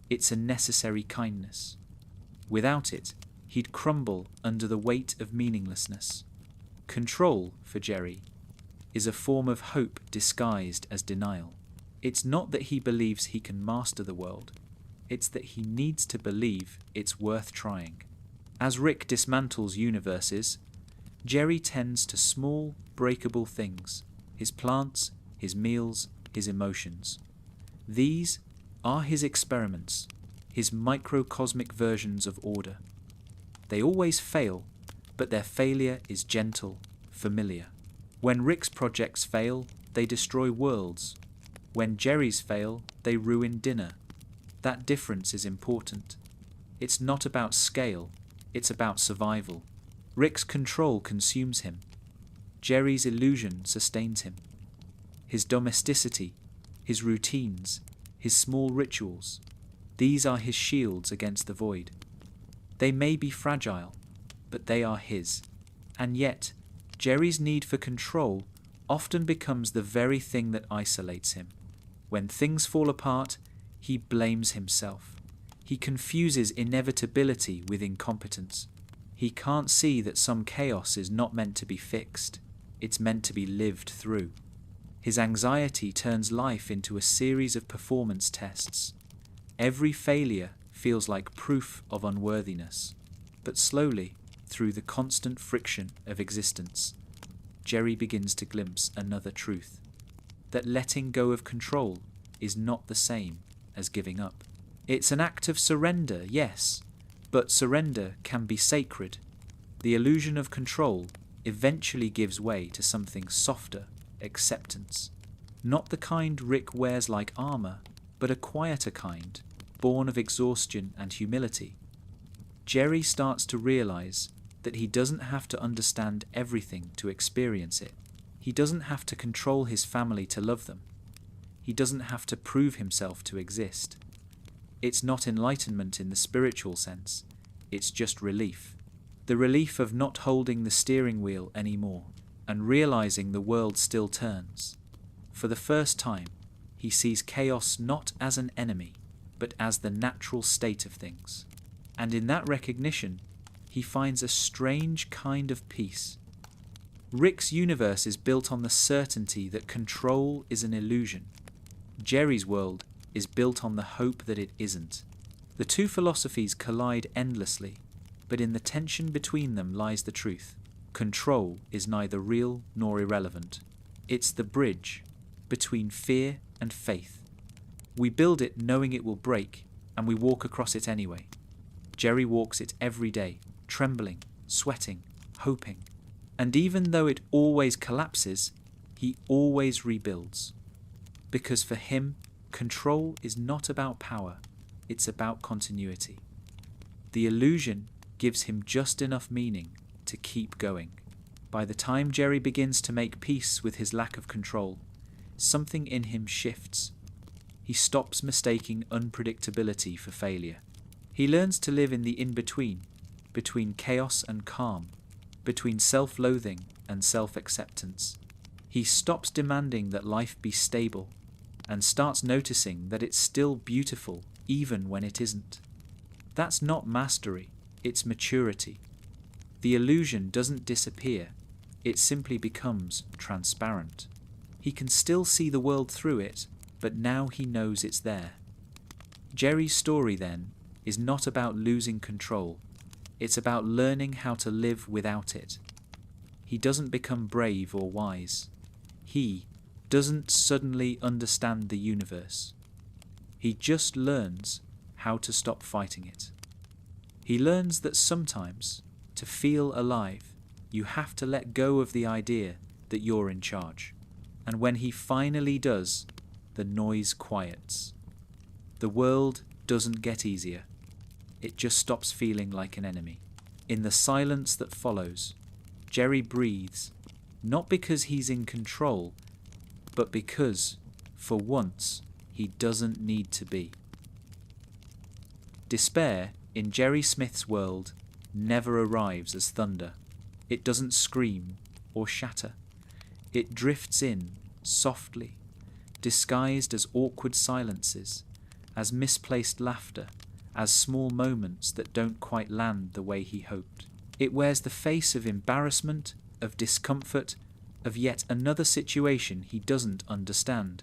It's a necessary kindness. Without it, he'd crumble under the weight of meaninglessness. Control, for Jerry, is a form of hope disguised as denial. It's not that he believes he can master the world. It's that he needs to believe it's worth trying. As Rick dismantles universes, Jerry tends to small, breakable things, his plants, his meals, his emotions. These are his experiments, his microcosmic versions of order. They always fail, but their failure is gentle, familiar. When Rick's projects fail, they destroy worlds. When Jerry's fail, they ruin dinner. That difference is important. It's not about scale, it's about survival. Rick's control consumes him. Jerry's illusion sustains him. His domesticity, his routines, his small rituals, these are his shields against the void. They may be fragile, but they are his. And yet, Jerry's need for control often becomes the very thing that isolates him. When things fall apart, he blames himself. He confuses inevitability with incompetence. He can't see that some chaos is not meant to be fixed. It's meant to be lived through. His anxiety turns life into a series of performance tests. Every failure feels like proof of unworthiness. But slowly, through the constant friction of existence, Jerry begins to glimpse another truth, that letting go of control is not the same as giving up. It's an act of surrender, yes, but surrender can be sacred. The illusion of control eventually gives way to something softer, acceptance. Not the kind Rick wears like armor, but a quieter kind, born of exhaustion and humility. Jerry starts to realize that he doesn't have to understand everything to experience it. He doesn't have to control his family to love them. He doesn't have to prove himself to exist. It's not enlightenment in the spiritual sense, it's just relief. The relief of not holding the steering wheel anymore and realizing the world still turns. For the first time, he sees chaos not as an enemy, but as the natural state of things. And in that recognition, he finds a strange kind of peace. Rick's universe is built on the certainty that control is an illusion. Jerry's world is built on the hope that it isn't. The two philosophies collide endlessly, but in the tension between them lies the truth. Control is neither real nor irrelevant. It's the bridge between fear and faith. We build it knowing it will break, and we walk across it anyway. Jerry walks it every day, trembling, sweating, hoping. And even though it always collapses, he always rebuilds. Because for him, control is not about power, it's about continuity. The illusion gives him just enough meaning to keep going. By the time Jerry begins to make peace with his lack of control, something in him shifts. He stops mistaking unpredictability for failure. He learns to live in the in-between, between chaos and calm, between self-loathing and self-acceptance. He stops demanding that life be stable and starts noticing that it's still beautiful even when it isn't. That's not mastery, it's maturity. The illusion doesn't disappear, it simply becomes transparent. He can still see the world through it, but now he knows it's there. Jerry's story, then, is not about losing control. It's about learning how to live without it. He doesn't become brave or wise. He doesn't suddenly understand the universe. He just learns how to stop fighting it. He learns that sometimes, to feel alive, you have to let go of the idea that you're in charge. And when he finally does, the noise quiets. The world doesn't get easier. It just stops feeling like an enemy. In the silence that follows, Jerry breathes, not because he's in control, but because, for once, he doesn't need to be. Despair, in Jerry Smith's world, never arrives as thunder. It doesn't scream or shatter. It drifts in, softly, disguised as awkward silences, as misplaced laughter, as small moments that don't quite land the way he hoped. It wears the face of embarrassment, of discomfort, of yet another situation he doesn't understand.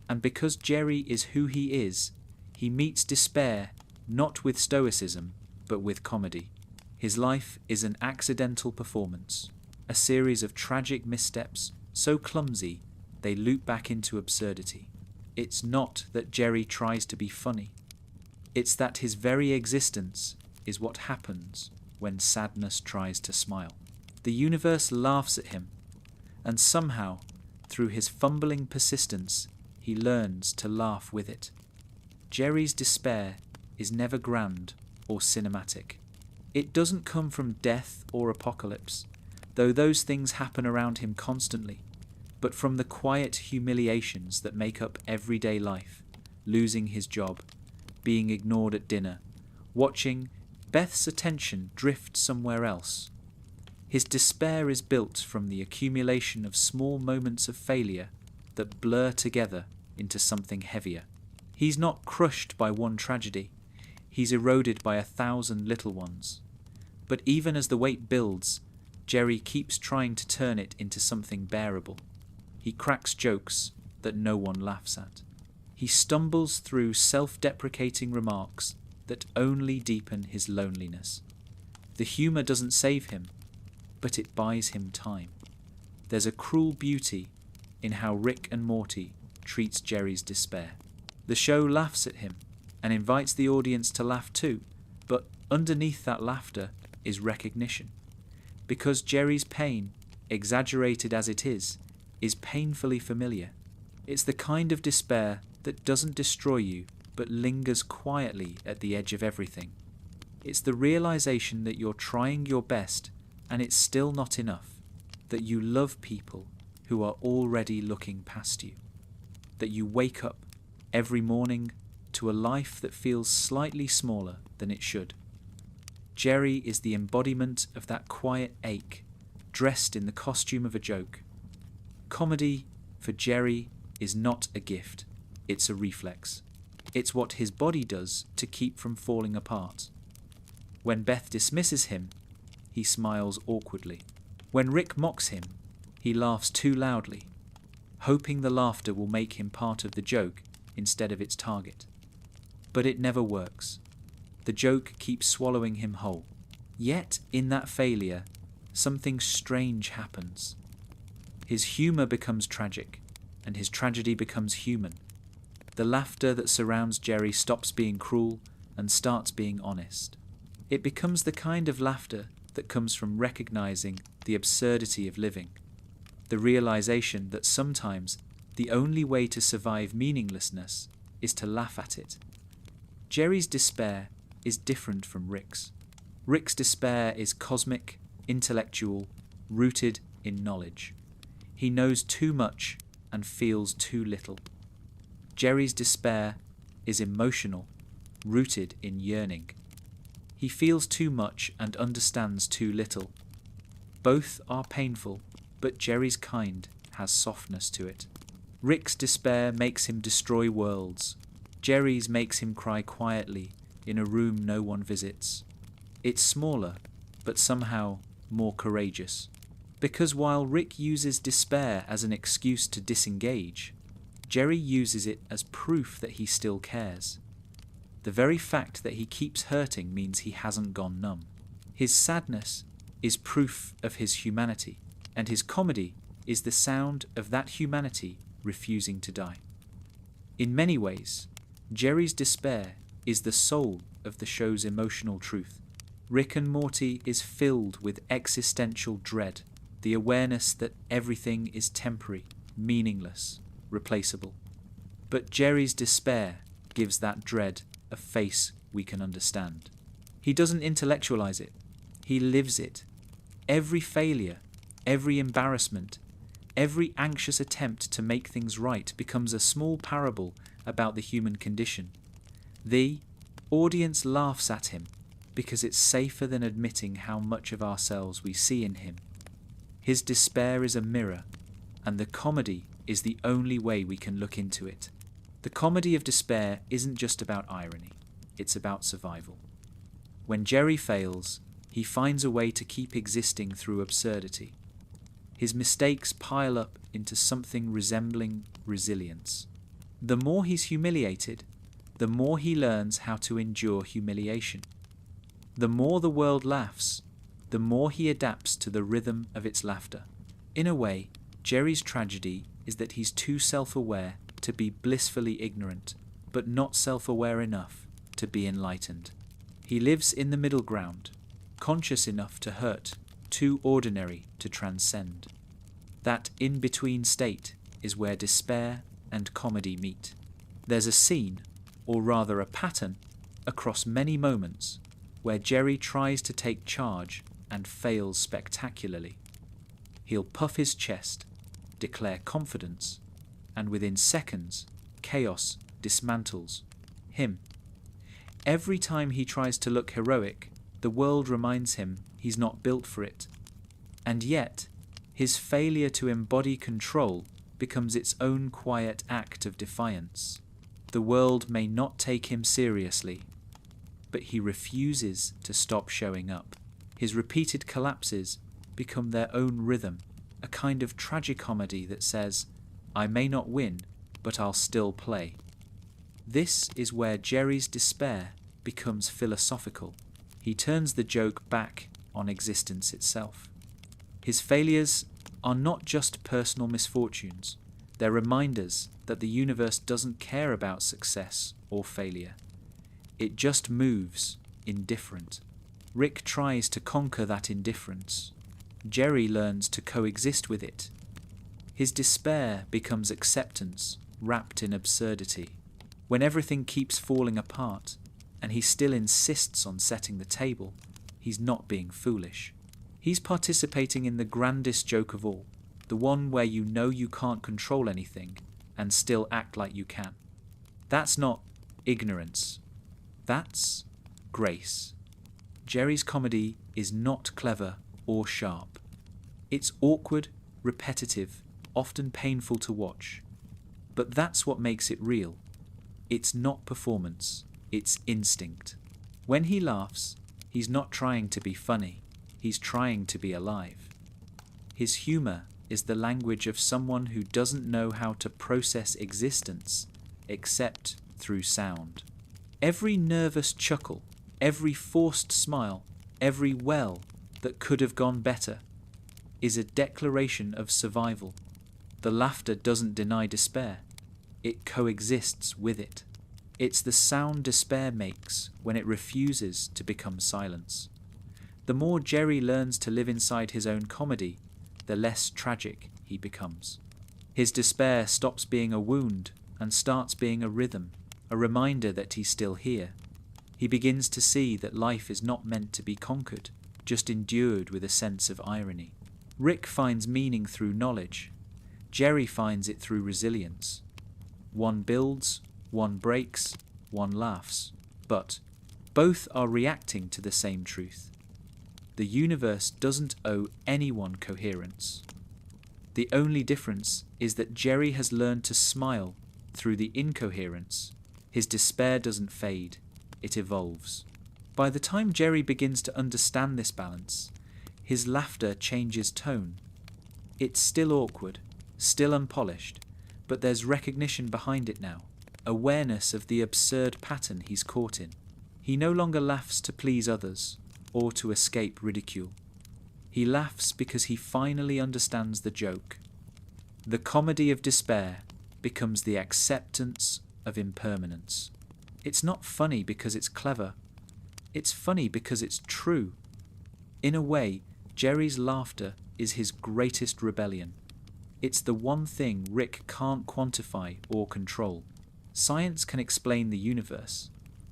And because Jerry is who he is, he meets despair not with stoicism, but with comedy. His life is an accidental performance, a series of tragic missteps so clumsy they loop back into absurdity. It's not that Jerry tries to be funny. It's that his very existence is what happens when sadness tries to smile. The universe laughs at him, and somehow, through his fumbling persistence, he learns to laugh with it. Jerry's despair is never grand or cinematic. It doesn't come from death or apocalypse, though those things happen around him constantly, but from the quiet humiliations that make up everyday life, losing his job, being ignored at dinner, watching Beth's attention drift somewhere else. His despair is built from the accumulation of small moments of failure that blur together into something heavier. He's not crushed by one tragedy, he's eroded by 1,000 little ones. But even as the weight builds, Jerry keeps trying to turn it into something bearable. He cracks jokes that no one laughs at. He stumbles through self-deprecating remarks that only deepen his loneliness. The humour doesn't save him, but it buys him time. There's a cruel beauty in how Rick and Morty treats Jerry's despair. The show laughs at him and invites the audience to laugh too, but underneath that laughter is recognition. Because Jerry's pain, exaggerated as it is painfully familiar. It's the kind of despair that doesn't destroy you, but lingers quietly at the edge of everything. It's the realization that you're trying your best and it's still not enough, that you love people who are already looking past you, that you wake up every morning to a life that feels slightly smaller than it should. Jerry is the embodiment of that quiet ache, dressed in the costume of a joke. Comedy, for Jerry, is not a gift, it's a reflex. It's what his body does to keep from falling apart. When Beth dismisses him, he smiles awkwardly. When Rick mocks him, he laughs too loudly, hoping the laughter will make him part of the joke instead of its target. But it never works. The joke keeps swallowing him whole. Yet, in that failure, something strange happens. His humour becomes tragic, and his tragedy becomes human. The laughter that surrounds Jerry stops being cruel and starts being honest. It becomes the kind of laughter that comes from recognizing the absurdity of living, the realization that sometimes the only way to survive meaninglessness is to laugh at it. Jerry's despair is different from Rick's. Rick's despair is cosmic, intellectual, rooted in knowledge. He knows too much and feels too little. Jerry's despair is emotional, rooted in yearning. He feels too much and understands too little. Both are painful, but Jerry's kind has softness to it. Rick's despair makes him destroy worlds. Jerry's makes him cry quietly in a room no one visits. It's smaller, but somehow more courageous. Because while Rick uses despair as an excuse to disengage, Jerry uses it as proof that he still cares. The very fact that he keeps hurting means he hasn't gone numb. His sadness is proof of his humanity, and his comedy is the sound of that humanity refusing to die. In many ways, Jerry's despair is the soul of the show's emotional truth. Rick and Morty is filled with existential dread, the awareness that everything is temporary, meaningless, replaceable. But Jerry's despair gives that dread a face we can understand. He doesn't intellectualize it, he lives it. Every failure, every embarrassment, every anxious attempt to make things right becomes a small parable about the human condition. The audience laughs at him because it's safer than admitting how much of ourselves we see in him. His despair is a mirror, and the comedy is the only way we can look into it. The comedy of despair isn't just about irony, it's about survival. When Jerry fails, he finds a way to keep existing through absurdity. His mistakes pile up into something resembling resilience. The more he's humiliated, the more he learns how to endure humiliation. The more the world laughs, the more he adapts to the rhythm of its laughter. In a way, Jerry's tragedy is that he's too self-aware to be blissfully ignorant, but not self-aware enough to be enlightened. He lives in the middle ground, conscious enough to hurt, too ordinary to transcend. That in-between state is where despair and comedy meet. There's a scene, or rather a pattern, across many moments where Jerry tries to take charge and fails spectacularly. He'll puff his chest, declare confidence, and within seconds, chaos dismantles him. Every time he tries to look heroic, the world reminds him he's not built for it. And yet, his failure to embody control becomes its own quiet act of defiance. The world may not take him seriously, but he refuses to stop showing up. His repeated collapses become their own rhythm, a kind of tragicomedy that says, I may not win, but I'll still play. This is where Jerry's despair becomes philosophical. He turns the joke back on existence itself. His failures are not just personal misfortunes, they're reminders that the universe doesn't care about success or failure. It just moves indifferent. Rick tries to conquer that indifference. Jerry learns to coexist with it. His despair becomes acceptance wrapped in absurdity. When everything keeps falling apart, and he still insists on setting the table, he's not being foolish. He's participating in the grandest joke of all, the one where you know you can't control anything and still act like you can. That's not ignorance. That's grace. Jerry's comedy is not clever or sharp. It's awkward, repetitive, often painful to watch. But that's what makes it real. It's not performance, it's instinct. When he laughs, he's not trying to be funny, he's trying to be alive. His humor is the language of someone who doesn't know how to process existence except through sound. Every nervous chuckle, every forced smile, every well that could have gone better is a declaration of survival. The laughter doesn't deny despair, it coexists with it. It's the sound despair makes when it refuses to become silence. The more Jerry learns to live inside his own comedy, the less tragic he becomes. His despair stops being a wound and starts being a rhythm, a reminder that he's still here. He begins to see that life is not meant to be conquered, just endured with a sense of irony. Rick finds meaning through knowledge. Jerry finds it through resilience. One builds, one breaks, one laughs, but both are reacting to the same truth. The universe doesn't owe anyone coherence. The only difference is that Jerry has learned to smile through the incoherence. His despair doesn't fade, it evolves. By the time Jerry begins to understand this balance, his laughter changes tone. It's still awkward, still unpolished, but there's recognition behind it now, awareness of the absurd pattern he's caught in. He no longer laughs to please others or to escape ridicule. He laughs because he finally understands the joke. The comedy of despair becomes the acceptance of impermanence. It's not funny because it's clever. It's funny because it's true. In a way, Jerry's laughter is his greatest rebellion. It's the one thing Rick can't quantify or control. Science can explain the universe,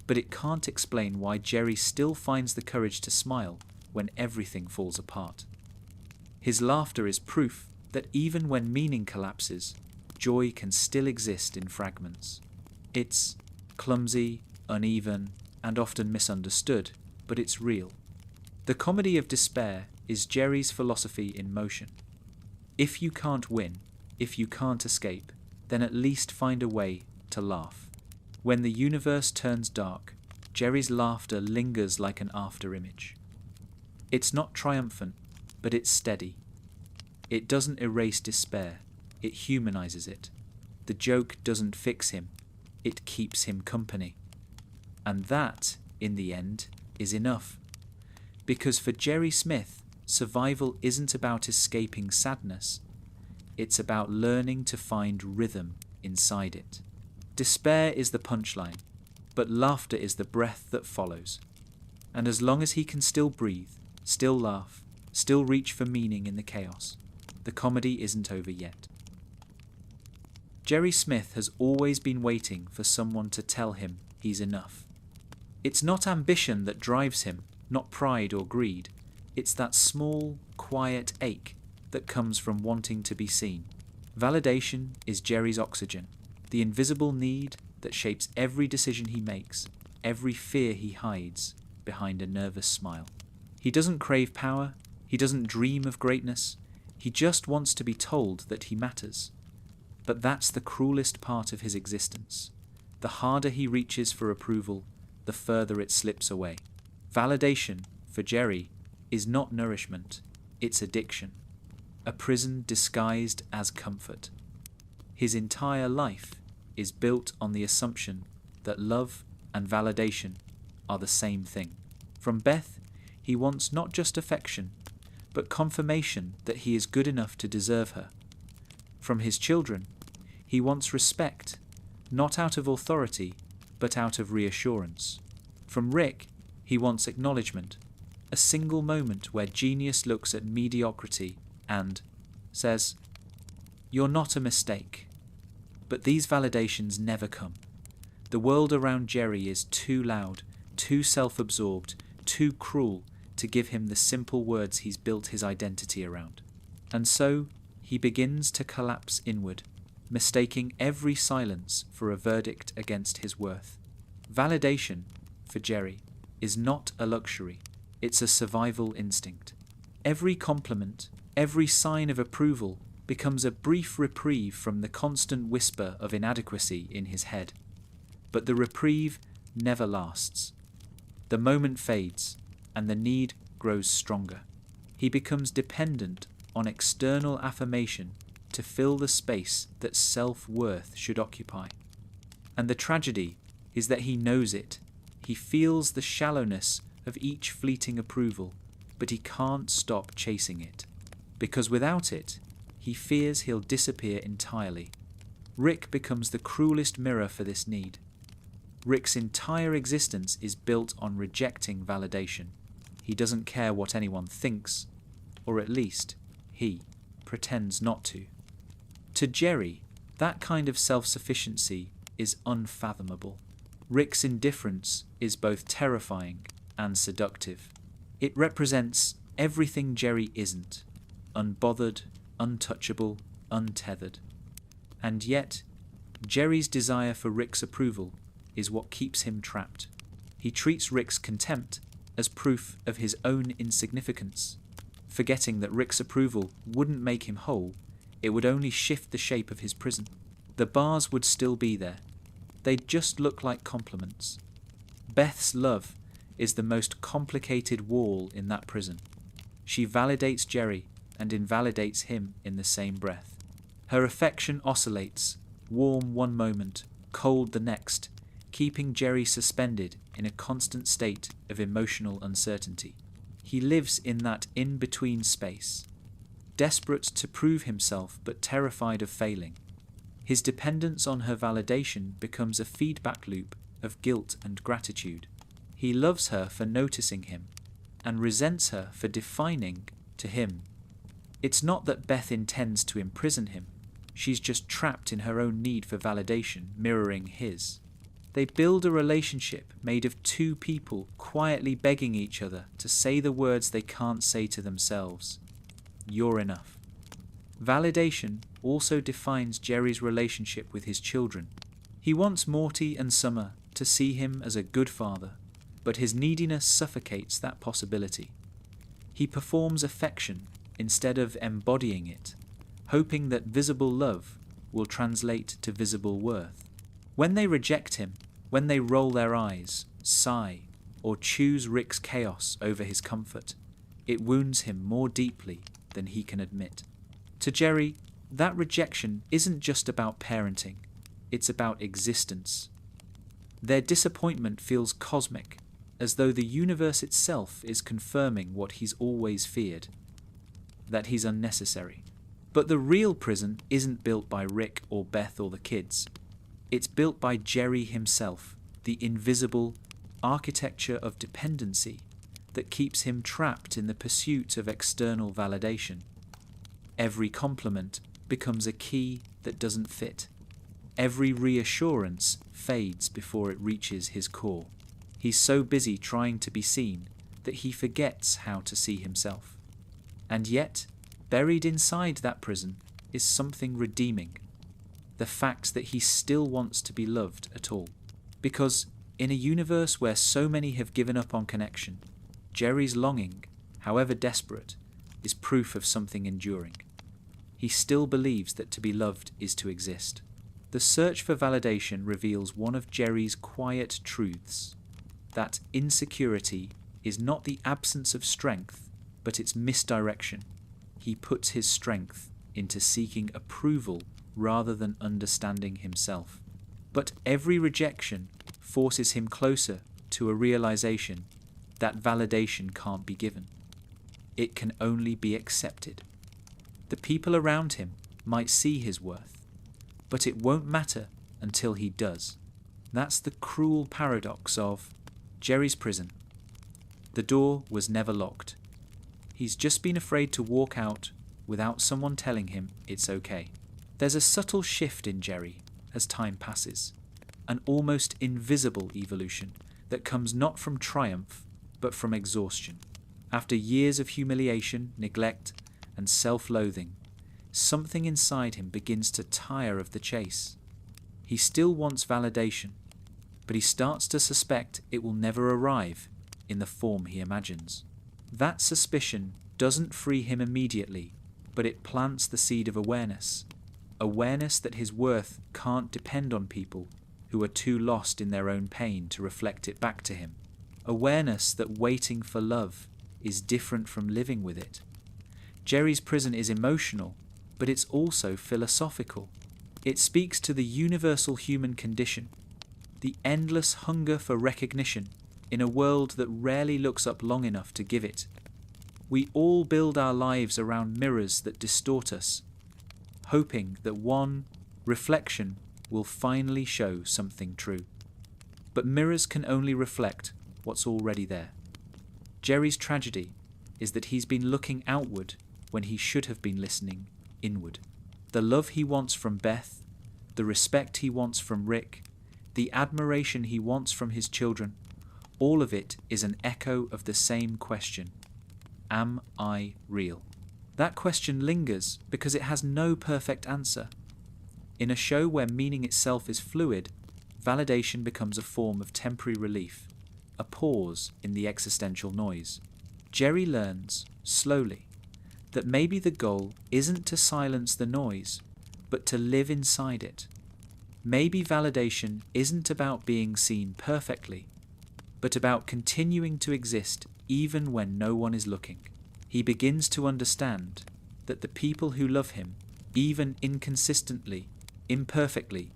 but it can't explain why Jerry still finds the courage to smile when everything falls apart. His laughter is proof that even when meaning collapses, joy can still exist in fragments. It's clumsy, uneven, and often misunderstood, but it's real. The comedy of despair is Jerry's philosophy in motion. If you can't win, if you can't escape, then at least find a way to laugh. When the universe turns dark, Jerry's laughter lingers like an after-image. It's not triumphant, but it's steady. It doesn't erase despair, it humanizes it. The joke doesn't fix him, it keeps him company. And that, in the end, is enough. Because for Jerry Smith, survival isn't about escaping sadness. It's about learning to find rhythm inside it. Despair is the punchline, but laughter is the breath that follows. And as long as he can still breathe, still laugh, still reach for meaning in the chaos, the comedy isn't over yet. Jerry Smith has always been waiting for someone to tell him he's enough. It's not ambition that drives him, not pride or greed. It's that small, quiet ache that comes from wanting to be seen. Validation is Jerry's oxygen, the invisible need that shapes every decision he makes, every fear he hides behind a nervous smile. He doesn't crave power, he doesn't dream of greatness, he just wants to be told that he matters. But that's the cruelest part of his existence. The harder he reaches for approval, the further it slips away. Validation, for Jerry, is not nourishment, it's addiction. A prison disguised as comfort. His entire life is built on the assumption that love and validation are the same thing. From Beth, he wants not just affection, but confirmation that he is good enough to deserve her. From his children, he wants respect, not out of authority, but out of reassurance. From Rick, he wants acknowledgement, a single moment where genius looks at mediocrity and says, "You're not a mistake." But these validations never come. The world around Jerry is too loud, too self-absorbed, too cruel to give him the simple words he's built his identity around. And so he begins to collapse inward, mistaking every silence for a verdict against his worth. Validation, for Jerry, is not a luxury, it's a survival instinct. Every compliment, every sign of approval becomes a brief reprieve from the constant whisper of inadequacy in his head. But the reprieve never lasts. The moment fades, and the need grows stronger. He becomes dependent on external affirmation to fill the space that self-worth should occupy. And the tragedy is that he knows it. He feels the shallowness of each fleeting approval, but he can't stop chasing it. Because without it, he fears he'll disappear entirely. Rick becomes the cruelest mirror for this need. Rick's entire existence is built on rejecting validation. He doesn't care what anyone thinks, or at least he pretends not to. To Jerry, that kind of self-sufficiency is unfathomable. Rick's indifference is both terrifying and seductive. It represents everything Jerry isn't: unbothered, untouchable, untethered. And yet, Jerry's desire for Rick's approval is what keeps him trapped. He treats Rick's contempt as proof of his own insignificance, forgetting that Rick's approval wouldn't make him whole, it would only shift the shape of his prison. The bars would still be there. They'd just look like compliments. Beth's love is the most complicated wall in that prison. She validates Jerry and invalidates him in the same breath. Her affection oscillates, warm one moment, cold the next, keeping Jerry suspended in a constant state of emotional uncertainty. He lives in that in-between space, desperate to prove himself but terrified of failing. His dependence on her validation becomes a feedback loop of guilt and gratitude. He loves her for noticing him and resents her for defining to him. It's not that Beth intends to imprison him. She's just trapped in her own need for validation, mirroring his. They build a relationship made of two people quietly begging each other to say the words they can't say to themselves. You're enough. Validation also defines Jerry's relationship with his children. He wants Morty and Summer to see him as a good father, but his neediness suffocates that possibility. He performs affection instead of embodying it, hoping that visible love will translate to visible worth. When they reject him, when they roll their eyes, sigh, or choose Rick's chaos over his comfort, it wounds him more deeply than he can admit. To Jerry, that rejection isn't just about parenting, it's about existence. Their disappointment feels cosmic, as though the universe itself is confirming what he's always feared, that he's unnecessary. But the real prison isn't built by Rick or Beth or the kids. It's built by Jerry himself, the invisible architecture of dependency that keeps him trapped in the pursuit of external validation. Every compliment becomes a key that doesn't fit. Every reassurance fades before it reaches his core. He's so busy trying to be seen that he forgets how to see himself. And yet, buried inside that prison is something redeeming. The fact that he still wants to be loved at all. Because in a universe where so many have given up on connection, Jerry's longing, however desperate, is proof of something enduring. He still believes that to be loved is to exist. The search for validation reveals one of Jerry's quiet truths, that insecurity is not the absence of strength, but its misdirection. He puts his strength into seeking approval rather than understanding himself. But every rejection forces him closer to a realization that validation can't be given. It can only be accepted. The people around him might see his worth, but it won't matter until he does. That's the cruel paradox of Jerry's prison. The door was never locked. He's just been afraid to walk out without someone telling him it's okay. There's a subtle shift in Jerry as time passes, an almost invisible evolution that comes not from triumph but from exhaustion. After years of humiliation, neglect, and self-loathing, something inside him begins to tire of the chase. He still wants validation, but he starts to suspect it will never arrive in the form he imagines. That suspicion doesn't free him immediately, but it plants the seed of awareness that his worth can't depend on people who are too lost in their own pain to reflect it back to him. Awareness that waiting for love is different from living with it. Jerry's prison is emotional, but it's also philosophical. It speaks to the universal human condition, the endless hunger for recognition in a world that rarely looks up long enough to give it. We all build our lives around mirrors that distort us, hoping that one reflection will finally show something true. But mirrors can only reflect what's already there. Jerry's tragedy is that he's been looking outward when he should have been listening inward. The love he wants from Beth, the respect he wants from Rick, the admiration he wants from his children, all of it is an echo of the same question: am I real? That question lingers because it has no perfect answer. In a show where meaning itself is fluid, validation becomes a form of temporary relief, a pause in the existential noise. Jerry learns, slowly, that maybe the goal isn't to silence the noise, but to live inside it. Maybe validation isn't about being seen perfectly, but about continuing to exist even when no one is looking. He begins to understand that the people who love him, even inconsistently, imperfectly,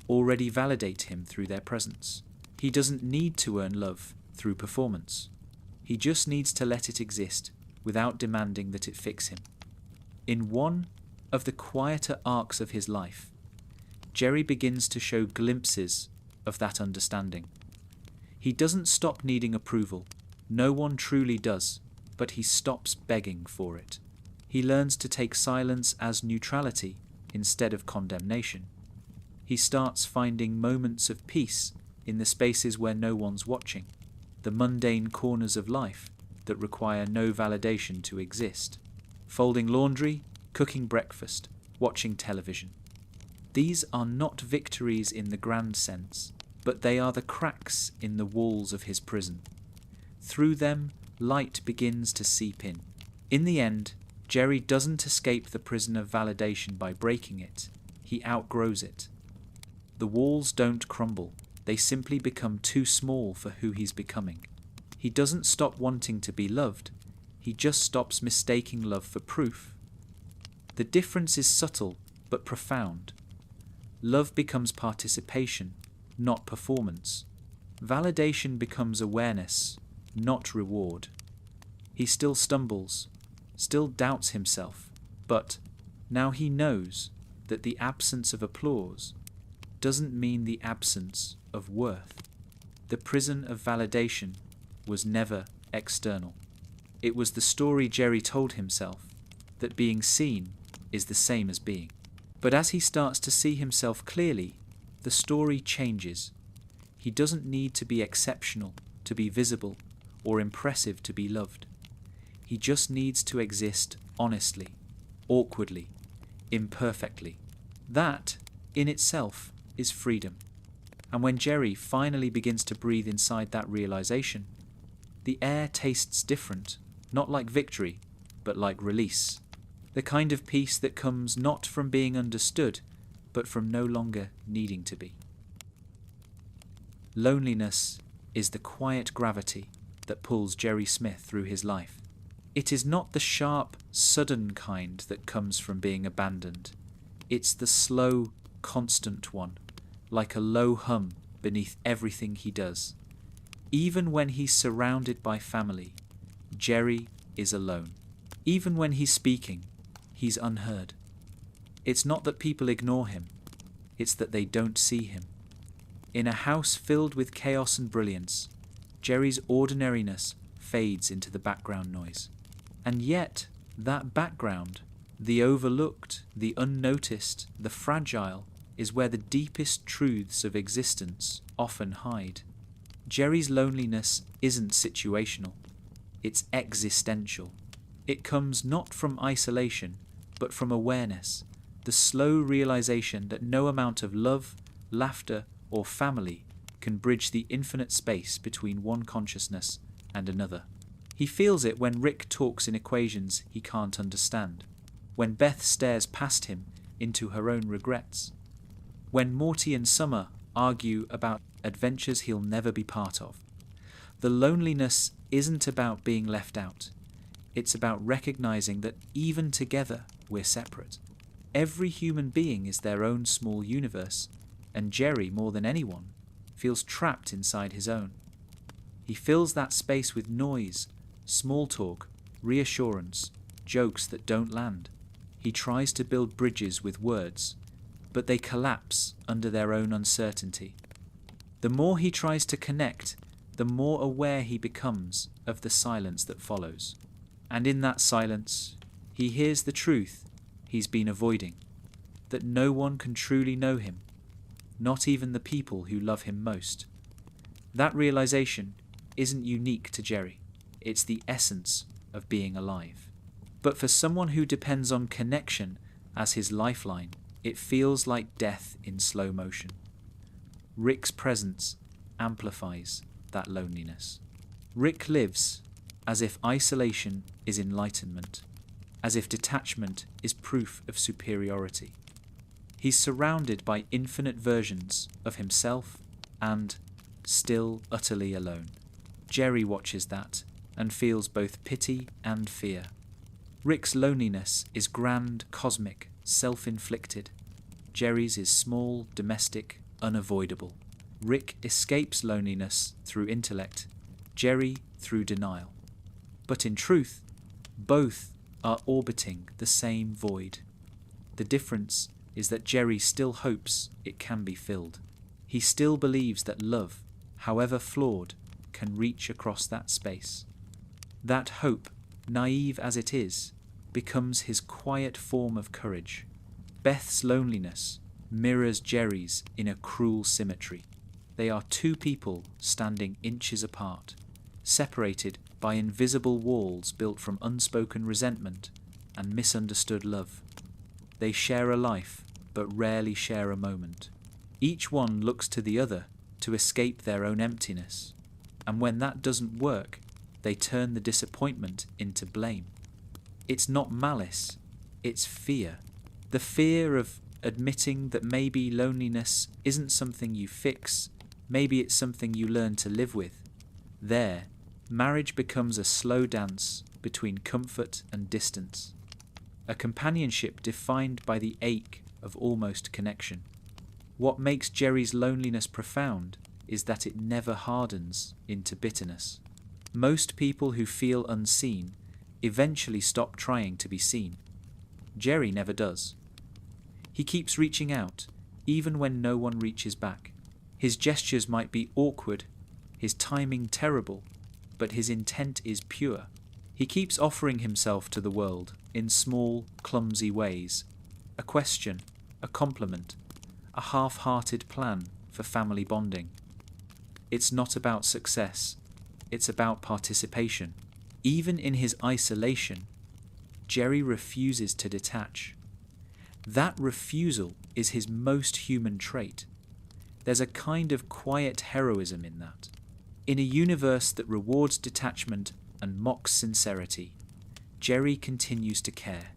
already validate him through their presence. He doesn't need to earn love through performance. He just needs to let it exist without demanding that it fix him. In one of the quieter arcs of his life, Jerry begins to show glimpses of that understanding. He doesn't stop needing approval. No one truly does, but he stops begging for it. He learns to take silence as neutrality instead of condemnation. He starts finding moments of peace in the spaces where no one's watching, the mundane corners of life that require no validation to exist. Folding laundry, cooking breakfast, watching television. These are not victories in the grand sense, but they are the cracks in the walls of his prison. Through them, light begins to seep in. In the end, Jerry doesn't escape the prison of validation by breaking it. He outgrows it. The walls don't crumble. They simply become too small for who he's becoming. He doesn't stop wanting to be loved. He just stops mistaking love for proof. The difference is subtle but profound. Love becomes participation, not performance. Validation becomes awareness, not reward. He still stumbles, still doubts himself, but now he knows that the absence of applause doesn't mean the absence of worth. The prison of validation was never external. It was the story Jerry told himself, that being seen is the same as being. But as he starts to see himself clearly, the story changes. He doesn't need to be exceptional to be visible or impressive to be loved. He just needs to exist honestly, awkwardly, imperfectly. That, in itself, is freedom. And when Jerry finally begins to breathe inside that realization, the air tastes different, not like victory, but like release. The kind of peace that comes not from being understood, but from no longer needing to be. Loneliness is the quiet gravity that pulls Jerry Smith through his life. It is not the sharp, sudden kind that comes from being abandoned. It's the slow, constant one, like a low hum beneath everything he does. Even when he's surrounded by family, Jerry is alone. Even when he's speaking, he's unheard. It's not that people ignore him, it's that they don't see him. In a house filled with chaos and brilliance, Jerry's ordinariness fades into the background noise. And yet, that background, the overlooked, the unnoticed, the fragile, is where the deepest truths of existence often hide. Jerry's loneliness isn't situational, it's existential. It comes not from isolation, but from awareness, the slow realization that no amount of love, laughter, or family can bridge the infinite space between one consciousness and another. He feels it when Rick talks in equations he can't understand, when Beth stares past him into her own regrets, when Morty and Summer argue about adventures he'll never be part of. The loneliness isn't about being left out. It's about recognizing that even together we're separate. Every human being is their own small universe, and Jerry, more than anyone, feels trapped inside his own. He fills that space with noise, small talk, reassurance, jokes that don't land. He tries to build bridges with words, but they collapse under their own uncertainty. The more he tries to connect, the more aware he becomes of the silence that follows. And in that silence, he hears the truth he's been avoiding, that no one can truly know him, not even the people who love him most. That realization isn't unique to Jerry. It's the essence of being alive. But for someone who depends on connection as his lifeline, it feels like death in slow motion. Rick's presence amplifies that loneliness. Rick lives as if isolation is enlightenment, as if detachment is proof of superiority. He's surrounded by infinite versions of himself and still utterly alone. Jerry watches that and feels both pity and fear. Rick's loneliness is grand, cosmic, self-inflicted. Jerry's is small, domestic, unavoidable. Rick escapes loneliness through intellect, Jerry through denial. But in truth, both are orbiting the same void. The difference is that Jerry still hopes it can be filled. He still believes that love, however flawed, can reach across that space. That hope, naive as it is, becomes his quiet form of courage. Beth's loneliness mirrors Jerry's in a cruel symmetry. They are two people standing inches apart, separated by invisible walls built from unspoken resentment and misunderstood love. They share a life, but rarely share a moment. Each one looks to the other to escape their own emptiness, and when that doesn't work, they turn the disappointment into blame. It's not malice, it's fear. The fear of admitting that maybe loneliness isn't something you fix, maybe it's something you learn to live with. There, marriage becomes a slow dance between comfort and distance, a companionship defined by the ache of almost connection. What makes Jerry's loneliness profound is that it never hardens into bitterness. Most people who feel unseen eventually stop trying to be seen. Jerry never does. He keeps reaching out, even when no one reaches back. His gestures might be awkward, his timing terrible, but his intent is pure. He keeps offering himself to the world in small, clumsy ways. A question, a compliment, a half-hearted plan for family bonding. It's not about success, it's about participation. Even in his isolation, Jerry refuses to detach. That refusal is his most human trait. There's a kind of quiet heroism in that. In a universe that rewards detachment and mocks sincerity, Jerry continues to care.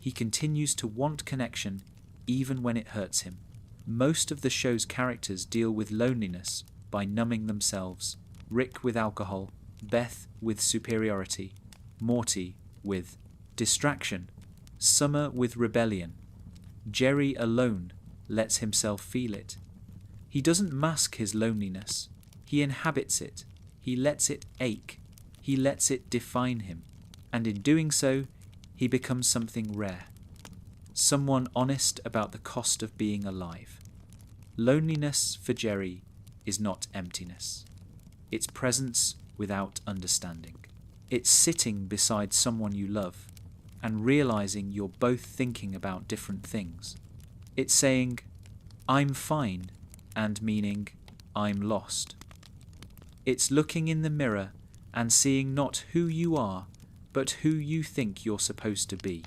He continues to want connection even when it hurts him. Most of the show's characters deal with loneliness by numbing themselves. Rick with alcohol, Beth with superiority, Morty with distraction, Summer with rebellion. Jerry alone lets himself feel it. He doesn't mask his loneliness, he inhabits it, He lets it ache. He lets it define him. And in doing so, he becomes something rare. Someone honest about the cost of being alive. Loneliness for Jerry is not emptiness. It's presence without understanding. It's sitting beside someone you love and realizing you're both thinking about different things. It's saying, I'm fine, and meaning, I'm lost. It's looking in the mirror and seeing not who you are, but who you think you're supposed to be.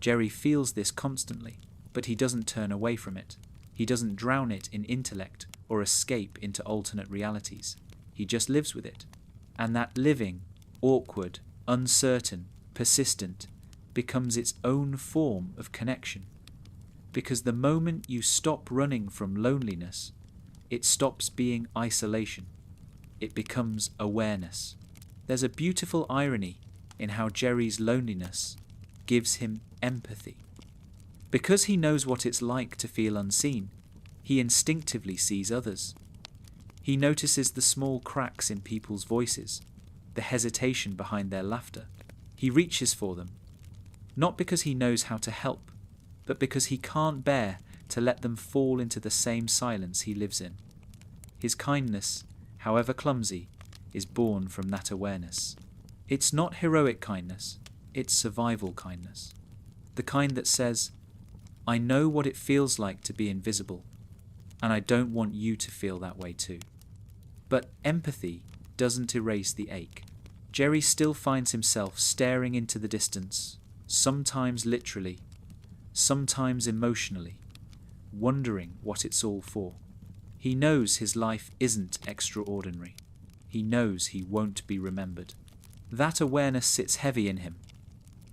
Jerry feels this constantly, but he doesn't turn away from it. He doesn't drown it in intellect or escape into alternate realities. He just lives with it. And that living, awkward, uncertain, persistent, becomes its own form of connection. Because the moment you stop running from loneliness, it stops being isolation. It becomes awareness. There's a beautiful irony in how Jerry's loneliness gives him empathy. Because he knows what it's like to feel unseen, he instinctively sees others. He notices the small cracks in people's voices, the hesitation behind their laughter. He reaches for them, not because he knows how to help, but because he can't bear to let them fall into the same silence he lives in. His kindness, however clumsy, is born from that awareness. It's not heroic kindness, it's survival kindness. The kind that says, I know what it feels like to be invisible, and I don't want you to feel that way too. But empathy doesn't erase the ache. Jerry still finds himself staring into the distance, sometimes literally, sometimes emotionally, wondering what it's all for. He knows his life isn't extraordinary. He knows he won't be remembered. That awareness sits heavy in him.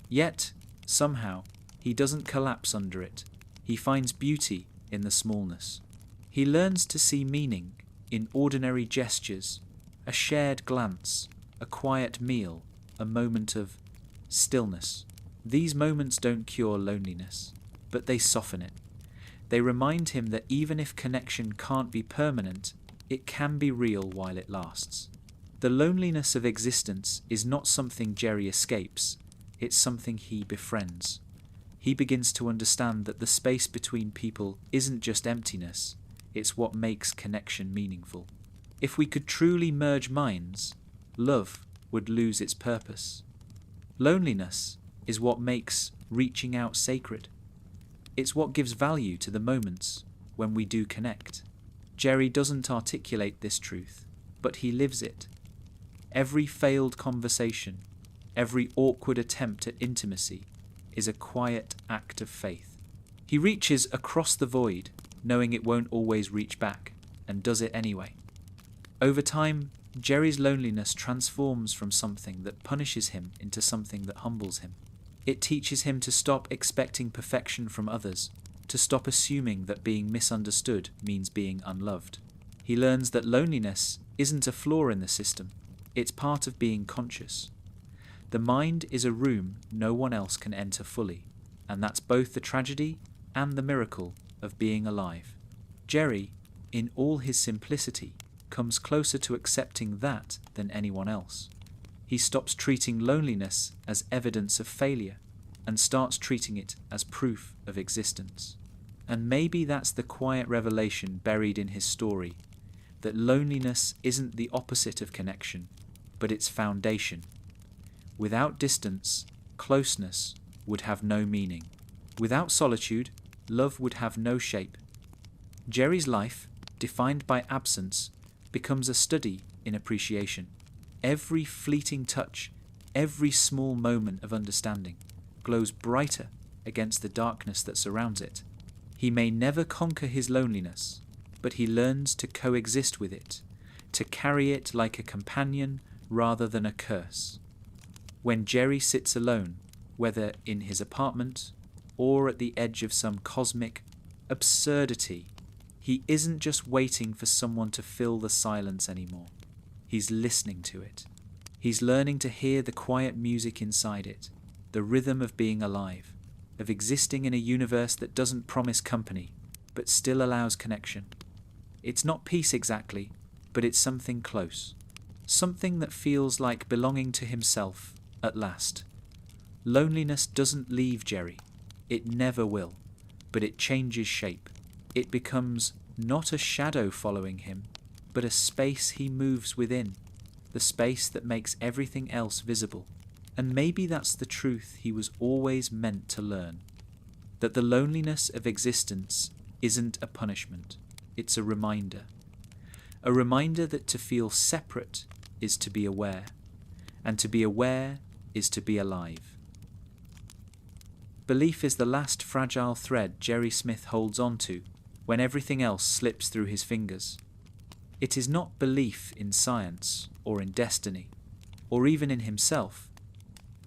Yet, somehow, he doesn't collapse under it. He finds beauty in the smallness. He learns to see meaning in ordinary gestures, a shared glance, a quiet meal, a moment of stillness. These moments don't cure loneliness, but they soften it. They remind him that even if connection can't be permanent, it can be real while it lasts. The loneliness of existence is not something Jerry escapes, it's something he befriends. He begins to understand that the space between people isn't just emptiness, it's what makes connection meaningful. If we could truly merge minds, love would lose its purpose. Loneliness is what makes reaching out sacred. It's what gives value to the moments when we do connect. Jerry doesn't articulate this truth, but he lives it. Every failed conversation, every awkward attempt at intimacy is a quiet act of faith. He reaches across the void, knowing it won't always reach back, and does it anyway. Over time, Jerry's loneliness transforms from something that punishes him into something that humbles him. It teaches him to stop expecting perfection from others, to stop assuming that being misunderstood means being unloved. He learns that loneliness isn't a flaw in the system, it's part of being conscious. The mind is a room no one else can enter fully, and that's both the tragedy and the miracle of being alive. Jerry, in all his simplicity, comes closer to accepting that than anyone else. He stops treating loneliness as evidence of failure and starts treating it as proof of existence. And maybe that's the quiet revelation buried in his story, that loneliness isn't the opposite of connection, but its foundation. Without distance, closeness would have no meaning. Without solitude, love would have no shape. Jerry's life, defined by absence, becomes a study in appreciation. Every fleeting touch, every small moment of understanding, glows brighter against the darkness that surrounds it. He may never conquer his loneliness, but he learns to coexist with it, to carry it like a companion rather than a curse. When Jerry sits alone, whether in his apartment or at the edge of some cosmic absurdity, he isn't just waiting for someone to fill the silence anymore. He's listening to it. He's learning to hear the quiet music inside it, the rhythm of being alive, of existing in a universe that doesn't promise company, but still allows connection. It's not peace exactly, but it's something close. something that feels like belonging to himself at last. Loneliness doesn't leave Jerry. It never will, but it changes shape. It becomes not a shadow following him, but a space he moves within, the space that makes everything else visible. And maybe that's the truth he was always meant to learn, that the loneliness of existence isn't a punishment, it's a reminder. A reminder that to feel separate is to be aware, and to be aware is to be alive. Belief is the last fragile thread Jerry Smith holds on to when everything else slips through his fingers. It is not belief in science or in destiny, or even in himself.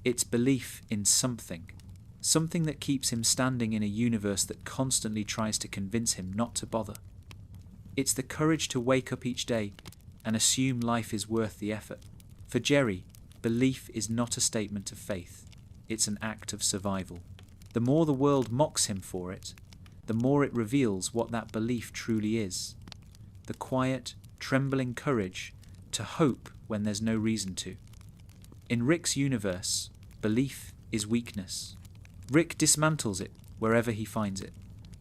It's belief in something that keeps him standing in a universe that constantly tries to convince him not to bother. It's the courage to wake up each day and assume life is worth the effort. For Jerry, belief is not a statement of faith, it's an act of survival. The more the world mocks him for it, the more it reveals what that belief truly is. The quiet, trembling courage to hope when there's no reason to. In Rick's universe, belief is weakness. Rick dismantles it wherever he finds it,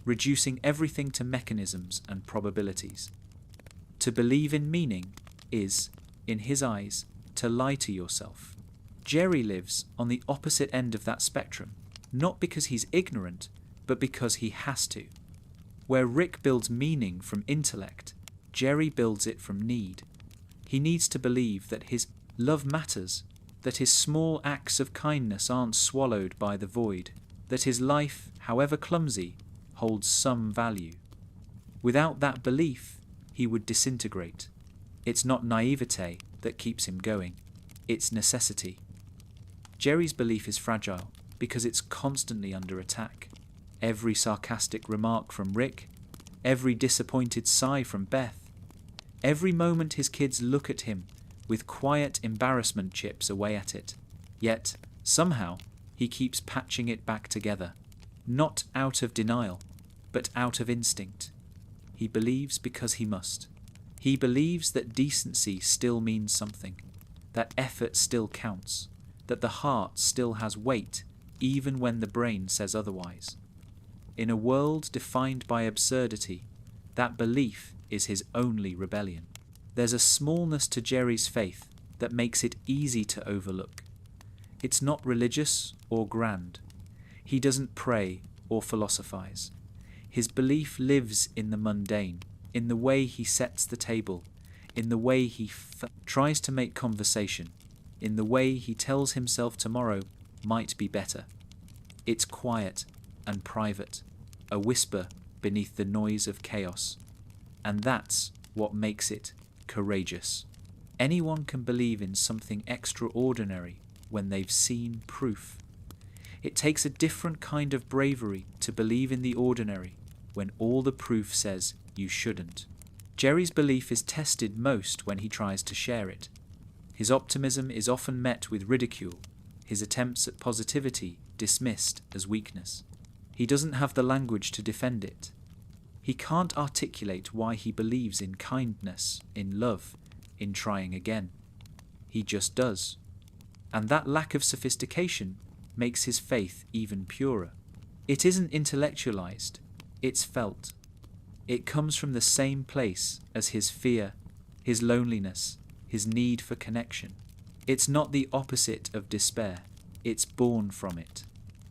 reducing everything to mechanisms and probabilities. To believe in meaning is, in his eyes, to lie to yourself. Jerry lives on the opposite end of that spectrum, not because he's ignorant, but because he has to. Where Rick builds meaning from intellect, Jerry builds it from need. He needs to believe that his love matters, that his small acts of kindness aren't swallowed by the void, that his life, however clumsy, holds some value. Without that belief, he would disintegrate. It's not naivete that keeps him going, it's necessity. Jerry's belief is fragile because it's constantly under attack. Every sarcastic remark from Rick, every disappointed sigh from Beth, every moment his kids look at him with quiet embarrassment chips away at it. Yet, somehow, he keeps patching it back together, not out of denial, but out of instinct. He believes because he must. He believes that decency still means something, that effort still counts, that the heart still has weight even when the brain says otherwise. In a world defined by absurdity, that belief is his only rebellion. There's a smallness to Jerry's faith that makes it easy to overlook. It's not religious or grand. He doesn't pray or philosophize. His belief lives in the mundane, in the way he sets the table, in the way he tries to make conversation, in the way he tells himself tomorrow might be better. It's quiet and private, a whisper beneath the noise of chaos. And that's what makes it courageous. Anyone can believe in something extraordinary when they've seen proof. It takes a different kind of bravery to believe in the ordinary when all the proof says you shouldn't. Jerry's belief is tested most when he tries to share it. His optimism is often met with ridicule, his attempts at positivity dismissed as weakness. He doesn't have the language to defend it. He can't articulate why he believes in kindness, in love, in trying again. He just does. And that lack of sophistication makes his faith even purer. It isn't intellectualized, it's felt. It comes from the same place as his fear, his loneliness, his need for connection. It's not the opposite of despair, it's born from it.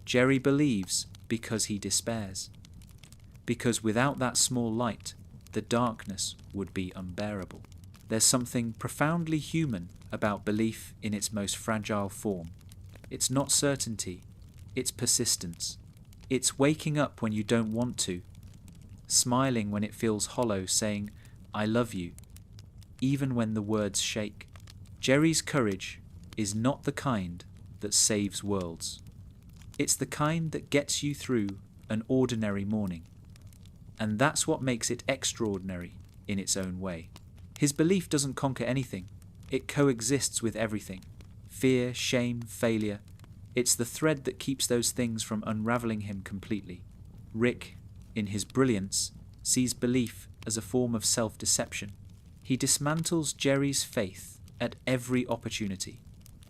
Jerry believes because he despairs. Because without that small light, the darkness would be unbearable. There's something profoundly human about belief in its most fragile form. It's not certainty, it's persistence. It's waking up when you don't want to, smiling when it feels hollow, saying, "I love you," even when the words shake. Jerry's courage is not the kind that saves worlds. It's the kind that gets you through an ordinary morning. And that's what makes it extraordinary in its own way. His belief doesn't conquer anything. It coexists with everything. Fear, shame, failure. It's the thread that keeps those things from unraveling him completely. Rick, in his brilliance, sees belief as a form of self-deception. He dismantles Jerry's faith at every opportunity,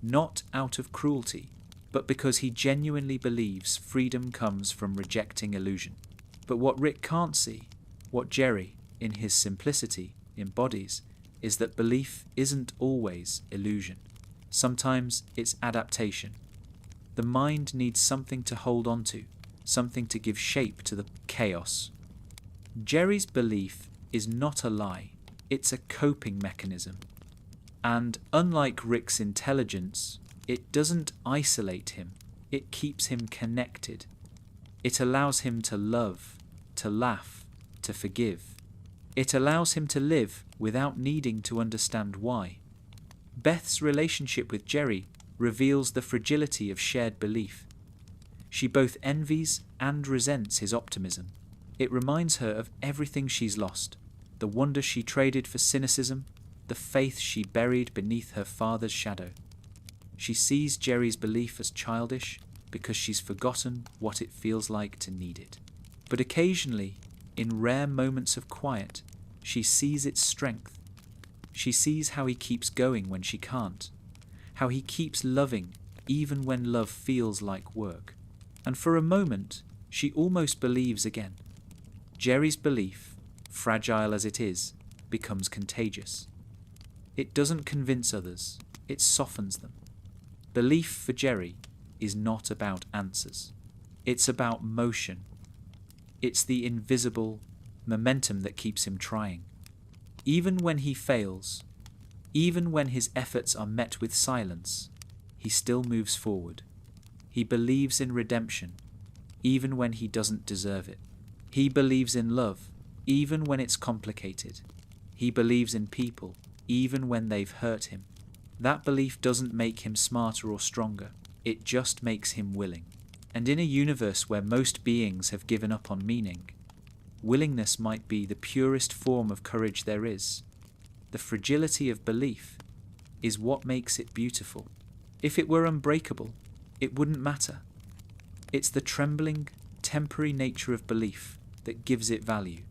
not out of cruelty, but because he genuinely believes freedom comes from rejecting illusion. But what Rick can't see, what Jerry, in his simplicity, embodies, is that belief isn't always illusion. Sometimes it's adaptation. The mind needs something to hold on to, something to give shape to the chaos. Jerry's belief is not a lie, it's a coping mechanism. And unlike Rick's intelligence, it doesn't isolate him, it keeps him connected. It allows him to love, to laugh, to forgive. It allows him to live without needing to understand why. Beth's relationship with Jerry reveals the fragility of shared belief. She both envies and resents his optimism. It reminds her of everything she's lost, the wonder she traded for cynicism, the faith she buried beneath her father's shadow. She sees Jerry's belief as childish because she's forgotten what it feels like to need it. But occasionally, in rare moments of quiet, she sees its strength. She sees how he keeps going when she can't, how he keeps loving even when love feels like work. And for a moment, she almost believes again. Jerry's belief, fragile as it is, becomes contagious. It doesn't convince others, it softens them. Belief for Jerry is not about answers. It's about motion. It's the invisible momentum that keeps him trying. Even when he fails, even when his efforts are met with silence, he still moves forward. He believes in redemption, even when he doesn't deserve it. He believes in love, even when it's complicated. He believes in people, even when they've hurt him. That belief doesn't make him smarter or stronger, it just makes him willing. And in a universe where most beings have given up on meaning, willingness might be the purest form of courage there is. The fragility of belief is what makes it beautiful. If it were unbreakable, it wouldn't matter. It's the trembling, temporary nature of belief that gives it value,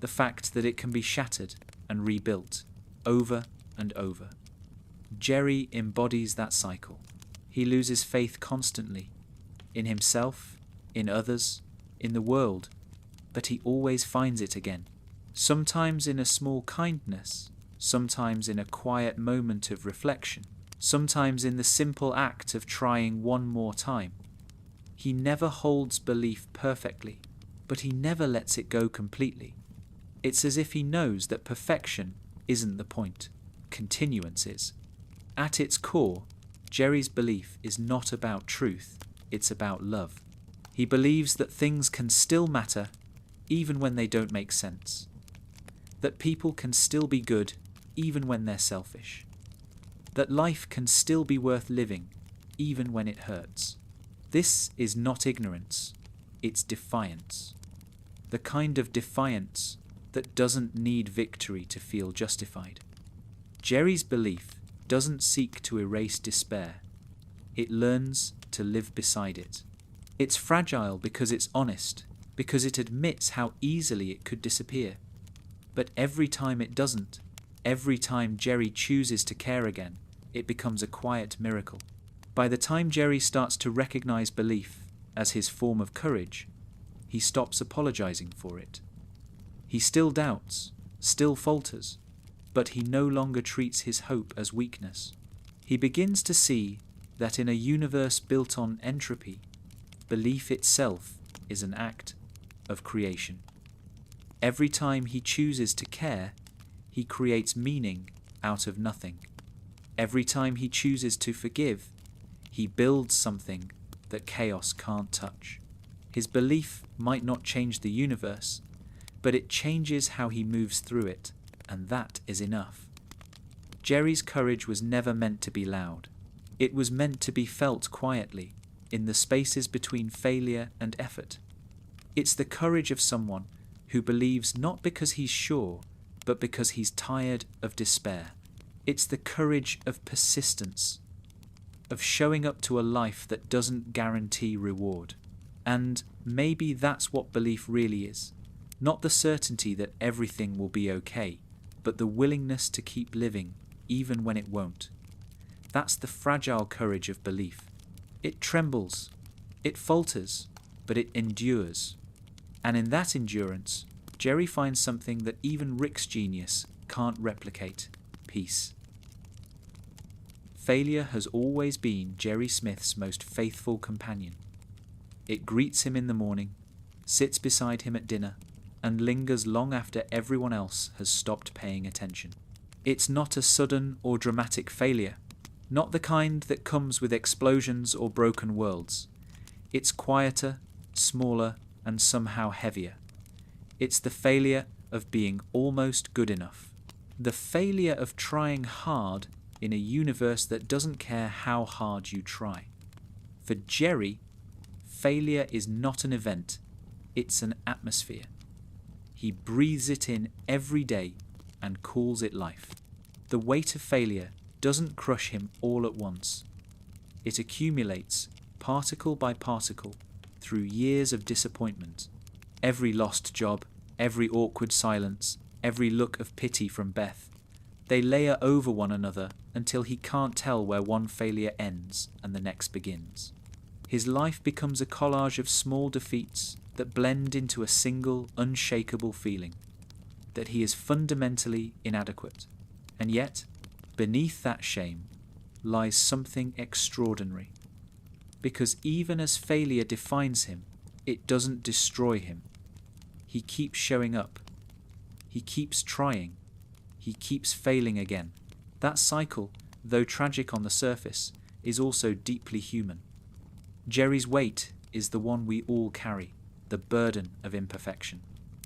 the fact that it can be shattered and rebuilt over and over. Jerry embodies that cycle. He loses faith constantly, in himself, in others, in the world, but he always finds it again. Sometimes in a small kindness, sometimes in a quiet moment of reflection, sometimes in the simple act of trying one more time. He never holds belief perfectly, but he never lets it go completely. It's as if he knows that perfection isn't the point, continuance is. At its core, Jerry's belief is not about truth, it's about love. He believes that things can still matter even when they don't make sense. That people can still be good even when they're selfish. That life can still be worth living even when it hurts. This is not ignorance, it's defiance. The kind of defiance that doesn't need victory to feel justified. Jerry's belief doesn't seek to erase despair. It learns to live beside it. It's fragile because it's honest, because it admits how easily it could disappear. But every time it doesn't, every time Jerry chooses to care again, it becomes a quiet miracle. By the time Jerry starts to recognize belief as his form of courage, he stops apologizing for it. He still doubts, still falters, but he no longer treats his hope as weakness. He begins to see that in a universe built on entropy, belief itself is an act of creation. Every time he chooses to care, he creates meaning out of nothing. Every time he chooses to forgive, he builds something that chaos can't touch. His belief might not change the universe, but it changes how he moves through it, and that is enough. Jerry's courage was never meant to be loud. It was meant to be felt quietly, in the spaces between failure and effort. It's the courage of someone who believes not because he's sure, but because he's tired of despair. It's the courage of persistence, of showing up to a life that doesn't guarantee reward. And maybe that's what belief really is. Not the certainty that everything will be okay, but the willingness to keep living even when it won't. That's the fragile courage of belief. It trembles, it falters, but it endures. And in that endurance, Jerry finds something that even Rick's genius can't replicate: peace. Failure has always been Jerry Smith's most faithful companion. It greets him in the morning, sits beside him at dinner, and lingers long after everyone else has stopped paying attention. It's not a sudden or dramatic failure, not the kind that comes with explosions or broken worlds. It's quieter, smaller, and somehow heavier. It's the failure of being almost good enough. The failure of trying hard in a universe that doesn't care how hard you try. For Jerry, failure is not an event, it's an atmosphere. He breathes it in every day and calls it life. The weight of failure doesn't crush him all at once. It accumulates, particle by particle, through years of disappointment. Every lost job, every awkward silence, every look of pity from Beth. They layer over one another until he can't tell where one failure ends and the next begins. His life becomes a collage of small defeats that blend into a single, unshakable feeling that he is fundamentally inadequate. And yet, beneath that shame lies something extraordinary. Because even as failure defines him, it doesn't destroy him. He keeps showing up. He keeps trying. He keeps failing again. That cycle, though tragic on the surface, is also deeply human. Jerry's weight is the one we all carry, the burden of imperfection.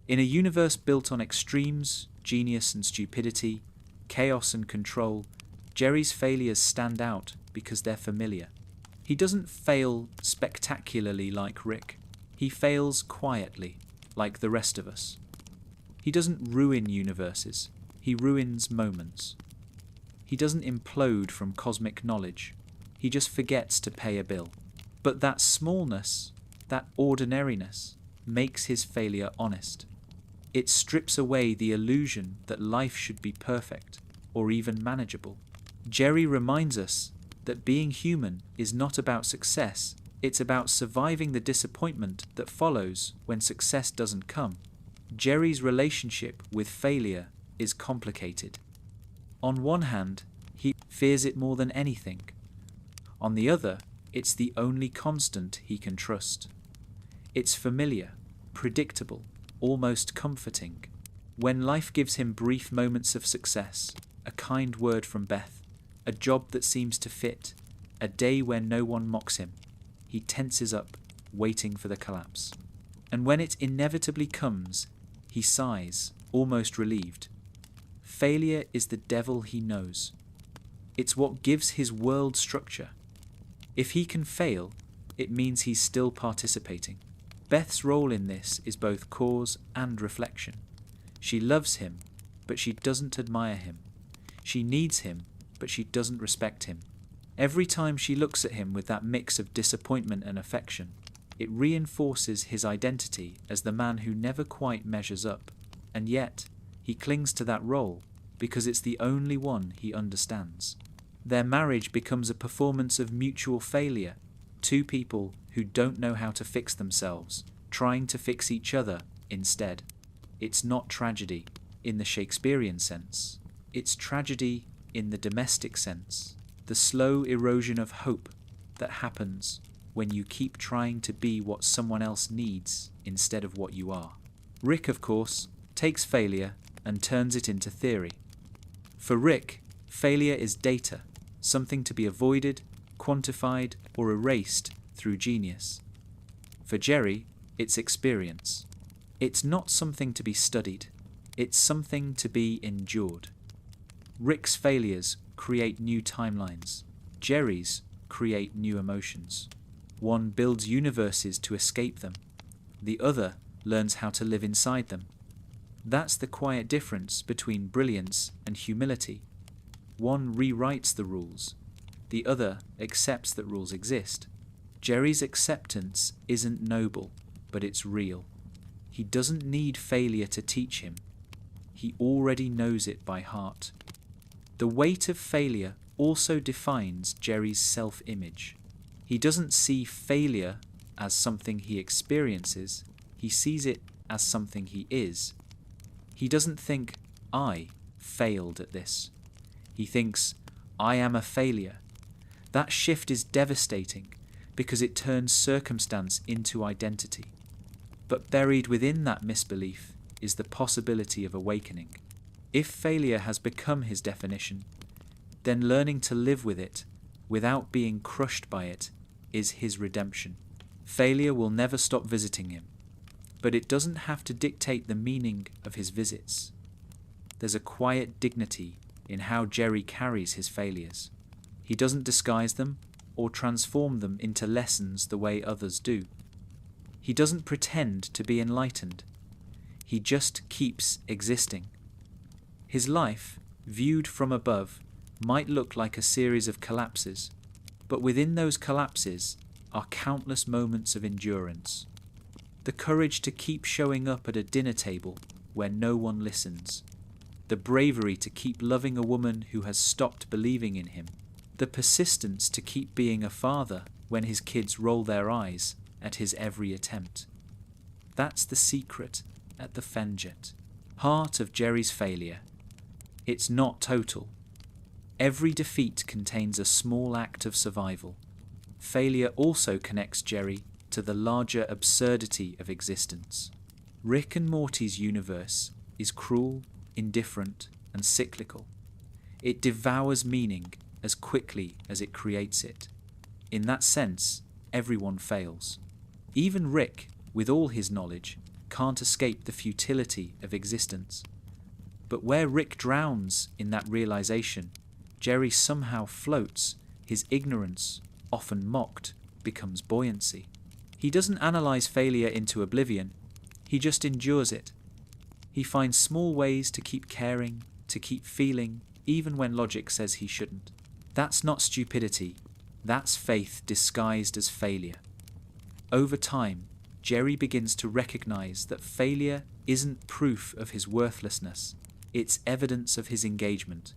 In a universe built on extremes, genius and stupidity, chaos and control, Jerry's failures stand out because they're familiar. He doesn't fail spectacularly like Rick. He fails quietly, like the rest of us. He doesn't ruin universes. He ruins moments. He doesn't implode from cosmic knowledge. He just forgets to pay a bill. But that smallness, that ordinariness, makes his failure honest. It strips away the illusion that life should be perfect or even manageable. Jerry reminds us that being human is not about success, it's about surviving the disappointment that follows when success doesn't come. Jerry's relationship with failure is complicated. On one hand, he fears it more than anything. On the other, it's the only constant he can trust. It's familiar, predictable, almost comforting. When life gives him brief moments of success, a kind word from Beth, a job that seems to fit, a day when no one mocks him, he tenses up, waiting for the collapse. And when it inevitably comes, he sighs, almost relieved. Failure is the devil he knows. It's what gives his world structure. If he can fail, it means he's still participating. Beth's role in this is both cause and reflection. She loves him, but she doesn't admire him. She needs him, but she doesn't respect him. Every time she looks at him with that mix of disappointment and affection, it reinforces his identity as the man who never quite measures up. And yet, he clings to that role because it's the only one he understands. Their marriage becomes a performance of mutual failure, two people who don't know how to fix themselves, trying to fix each other instead. It's not tragedy in the Shakespearean sense. It's tragedy in the domestic sense, the slow erosion of hope that happens when you keep trying to be what someone else needs instead of what you are. Rick, of course, takes failure and turns it into theory. For Rick, failure is data, something to be avoided, quantified, or erased through genius. For Jerry, it's experience. It's not something to be studied, it's something to be endured. Rick's failures create new timelines. Jerry's create new emotions. One builds universes to escape them. The other learns how to live inside them. That's the quiet difference between brilliance and humility. One rewrites the rules. The other accepts that rules exist. Jerry's acceptance isn't noble, but it's real. He doesn't need failure to teach him. He already knows it by heart. The weight of failure also defines Jerry's self-image. He doesn't see failure as something he experiences, he sees it as something he is. He doesn't think, I failed at this. He thinks, I am a failure. That shift is devastating because it turns circumstance into identity. But buried within that misbelief is the possibility of awakening. If failure has become his definition, then learning to live with it without being crushed by it is his redemption. Failure will never stop visiting him, but it doesn't have to dictate the meaning of his visits. There's a quiet dignity in how Jerry carries his failures. He doesn't disguise them or transform them into lessons the way others do. He doesn't pretend to be enlightened. He just keeps existing. His life, viewed from above, might look like a series of collapses, but within those collapses are countless moments of endurance. The courage to keep showing up at a dinner table where no one listens. The bravery to keep loving a woman who has stopped believing in him. The persistence to keep being a father when his kids roll their eyes at his every attempt. That's the secret at the Fenjet, heart of Jerry's failure. It's not total. Every defeat contains a small act of survival. Failure also connects Jerry to the larger absurdity of existence. Rick and Morty's universe is cruel, indifferent, and cyclical. It devours meaning as quickly as it creates it. In that sense, everyone fails. Even Rick, with all his knowledge, can't escape the futility of existence. But where Rick drowns in that realization, Jerry somehow floats. His ignorance, often mocked, becomes buoyancy. He doesn't analyze failure into oblivion, he just endures it. He finds small ways to keep caring, to keep feeling, even when logic says he shouldn't. That's not stupidity, that's faith disguised as failure. Over time, Jerry begins to recognize that failure isn't proof of his worthlessness, it's evidence of his engagement.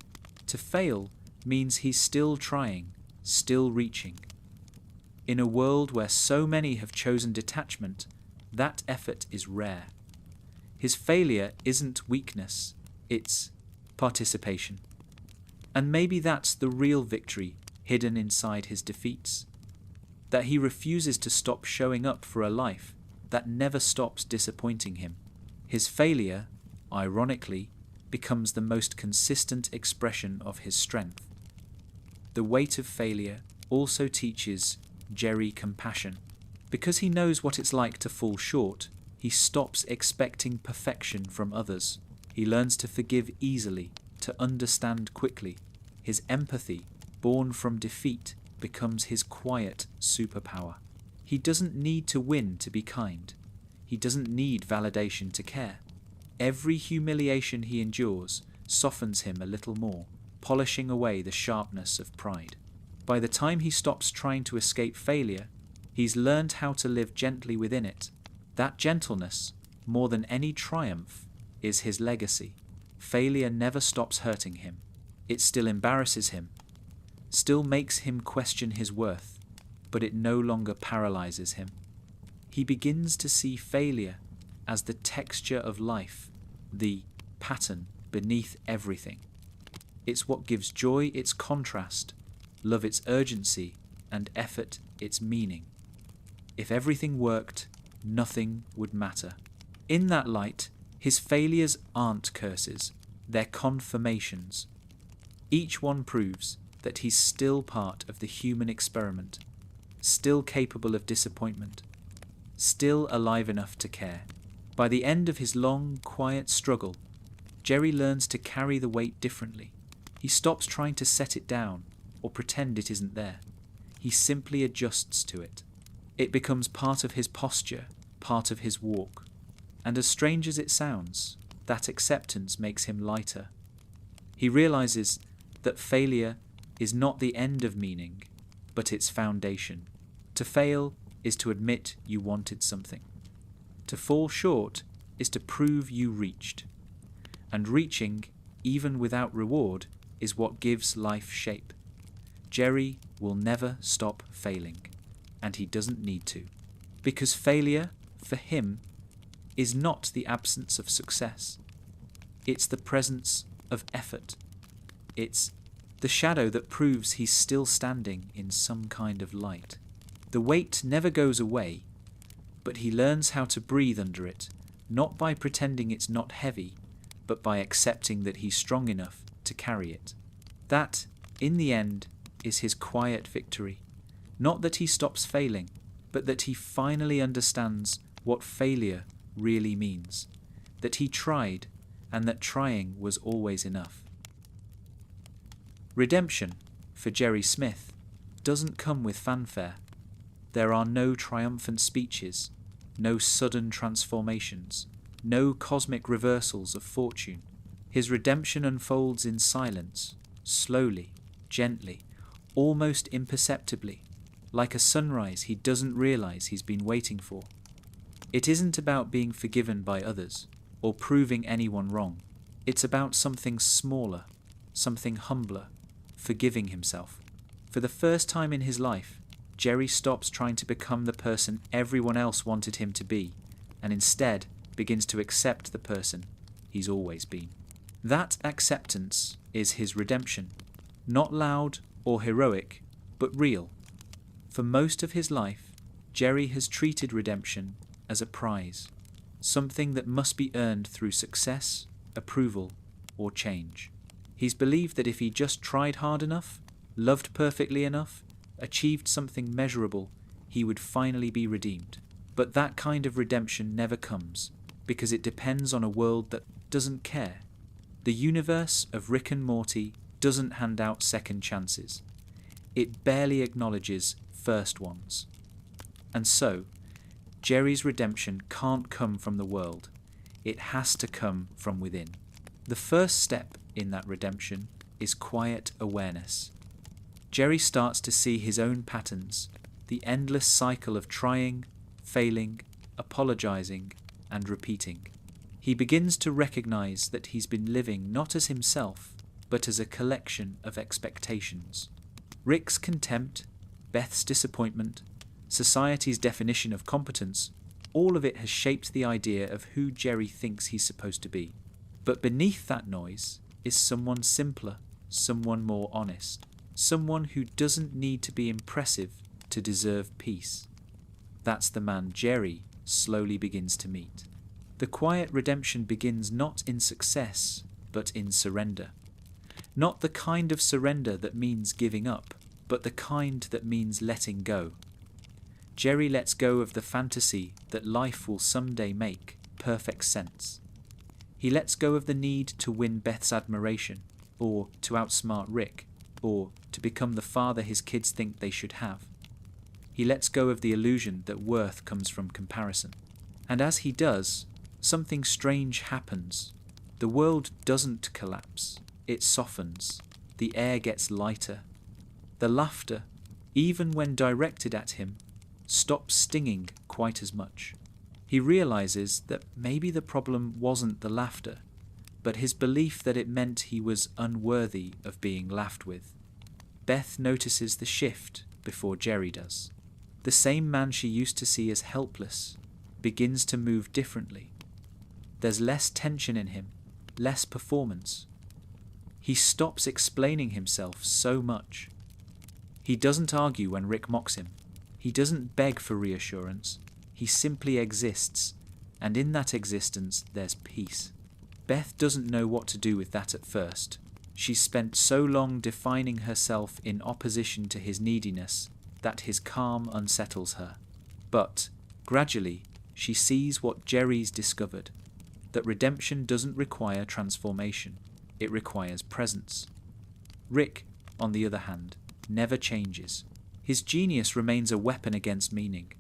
To fail means he's still trying, still reaching. In a world where so many have chosen detachment, that effort is rare. His failure isn't weakness, it's participation. And maybe that's the real victory hidden inside his defeats. That he refuses to stop showing up for a life that never stops disappointing him. His failure, ironically, becomes the most consistent expression of his strength. The weight of failure also teaches Jerry compassion. Because he knows what it's like to fall short, he stops expecting perfection from others. He learns to forgive easily, to understand quickly. His empathy, born from defeat, becomes his quiet superpower. He doesn't need to win to be kind. He doesn't need validation to care. Every humiliation he endures softens him a little more, polishing away the sharpness of pride. By the time he stops trying to escape failure, he's learned how to live gently within it. That gentleness, more than any triumph, is his legacy. Failure never stops hurting him. It still embarrasses him, still makes him question his worth, but it no longer paralyzes him. He begins to see failure as the texture of life, the pattern beneath everything. It's what gives joy its contrast, love its urgency, and effort its meaning. If everything worked, nothing would matter. In that light, his failures aren't curses, they're confirmations. Each one proves that he's still part of the human experiment, still capable of disappointment, still alive enough to care. By the end of his long, quiet struggle, Jerry learns to carry the weight differently. He stops trying to set it down or pretend it isn't there. He simply adjusts to it. It becomes part of his posture, part of his walk. And as strange as it sounds, that acceptance makes him lighter. He realizes that failure is not the end of meaning, but its foundation. To fail is to admit you wanted something. To fall short is to prove you reached. And reaching, even without reward, is what gives life shape. Jerry will never stop failing, and he doesn't need to, because failure, for him, is not the absence of success. It's the presence of effort. It's the shadow that proves he's still standing in some kind of light. The weight never goes away, but he learns how to breathe under it, not by pretending it's not heavy, but by accepting that he's strong enough to carry it. That, in the end, is his quiet victory. Not that he stops failing, but that he finally understands what failure really means. That he tried, and that trying was always enough. Redemption, for Jerry Smith, doesn't come with fanfare. There are no triumphant speeches, no sudden transformations, no cosmic reversals of fortune. His redemption unfolds in silence, slowly, gently, almost imperceptibly, like a sunrise he doesn't realize he's been waiting for. It isn't about being forgiven by others, or proving anyone wrong. It's about something smaller, something humbler, forgiving himself. For the first time in his life, Jerry stops trying to become the person everyone else wanted him to be, and instead begins to accept the person he's always been. That acceptance is his redemption, not loud or heroic, but real. For most of his life, Jerry has treated redemption as a prize, something that must be earned through success, approval, or change. He's believed that if he just tried hard enough, loved perfectly enough, achieved something measurable, he would finally be redeemed. But that kind of redemption never comes, because it depends on a world that doesn't care. The universe of Rick and Morty doesn't hand out second chances. It barely acknowledges first ones. And so, Jerry's redemption can't come from the world. It has to come from within. The first step in that redemption is quiet awareness. Jerry starts to see his own patterns, the endless cycle of trying, failing, apologizing, and repeating. He begins to recognize that he's been living not as himself, but as a collection of expectations. Rick's contempt, Beth's disappointment, society's definition of competence, all of it has shaped the idea of who Jerry thinks he's supposed to be. But beneath that noise is someone simpler, someone more honest, someone who doesn't need to be impressive to deserve peace. That's the man Jerry slowly begins to meet. The quiet redemption begins not in success, but in surrender. Not the kind of surrender that means giving up, but the kind that means letting go. Jerry lets go of the fantasy that life will someday make perfect sense. He lets go of the need to win Beth's admiration, or to outsmart Rick, or to become the father his kids think they should have. He lets go of the illusion that worth comes from comparison. And as he does, something strange happens. The world doesn't collapse. It softens. The air gets lighter. The laughter, even when directed at him, stops stinging quite as much. He realizes that maybe the problem wasn't the laughter, but his belief that it meant he was unworthy of being laughed with. Beth notices the shift before Jerry does. The same man she used to see as helpless begins to move differently. There's less tension in him, less performance. He stops explaining himself so much. He doesn't argue when Rick mocks him. He doesn't beg for reassurance. He simply exists, and in that existence there's peace. Beth doesn't know what to do with that at first. She's spent so long defining herself in opposition to his neediness that his calm unsettles her. But, gradually, she sees what Jerry's discovered, that redemption doesn't require transformation, it requires presence. Rick, on the other hand, never changes. His genius remains a weapon against meaning.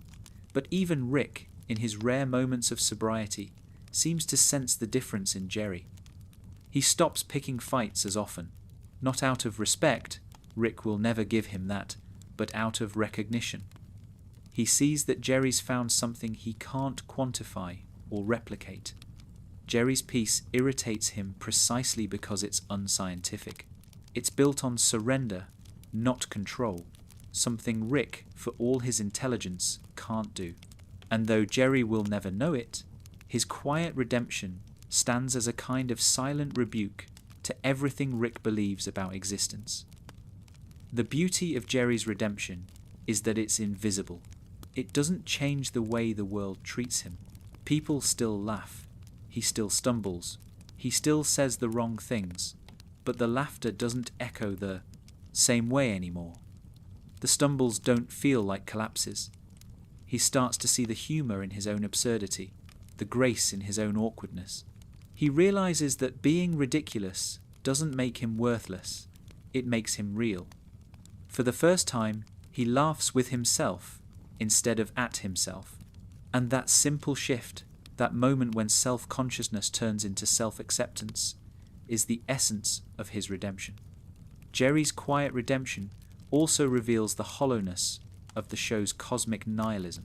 But even Rick, in his rare moments of sobriety, seems to sense the difference in Jerry. He stops picking fights as often. Not out of respect, Rick will never give him that, but out of recognition. He sees that Jerry's found something he can't quantify or replicate. Jerry's peace irritates him precisely because it's unscientific. It's built on surrender, not control, something Rick, for all his intelligence, can't do. And though Jerry will never know it, his quiet redemption stands as a kind of silent rebuke to everything Rick believes about existence. The beauty of Jerry's redemption is that it's invisible. It doesn't change the way the world treats him. People still laugh. He still stumbles. He still says the wrong things. But the laughter doesn't echo the same way anymore. The stumbles don't feel like collapses. He starts to see the humour in his own absurdity, the grace in his own awkwardness. He realises that being ridiculous doesn't make him worthless, it makes him real. For the first time, he laughs with himself instead of at himself. And that simple shift, that moment when self-consciousness turns into self-acceptance, is the essence of his redemption. Jerry's quiet redemption also reveals the hollowness of the show's cosmic nihilism.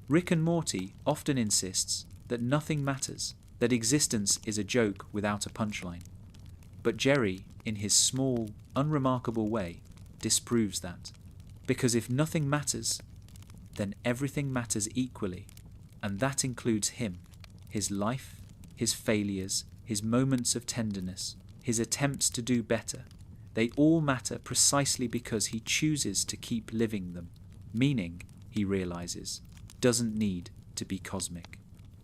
Rick and Morty often insists that nothing matters, that existence is a joke without a punchline. But Jerry, in his small, unremarkable way, disproves that. Because if nothing matters, then everything matters equally, and that includes him, his life, his failures, his moments of tenderness, his attempts to do better. They all matter precisely because he chooses to keep living them. Meaning, he realizes, doesn't need to be cosmic.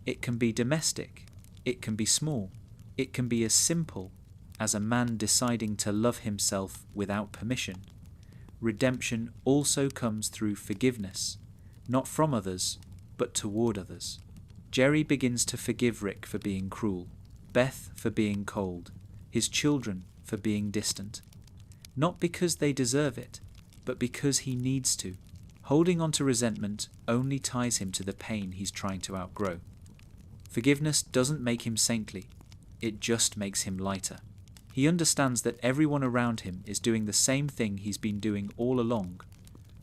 It can be domestic, it can be small, it can be as simple as a man deciding to love himself without permission. Redemption also comes through forgiveness, not from others, but toward others. Jerry begins to forgive Rick for being cruel, Beth for being cold, his children for being distant. Not because they deserve it, but because he needs to. Holding on to resentment only ties him to the pain he's trying to outgrow. Forgiveness doesn't make him saintly, it just makes him lighter. He understands that everyone around him is doing the same thing he's been doing all along,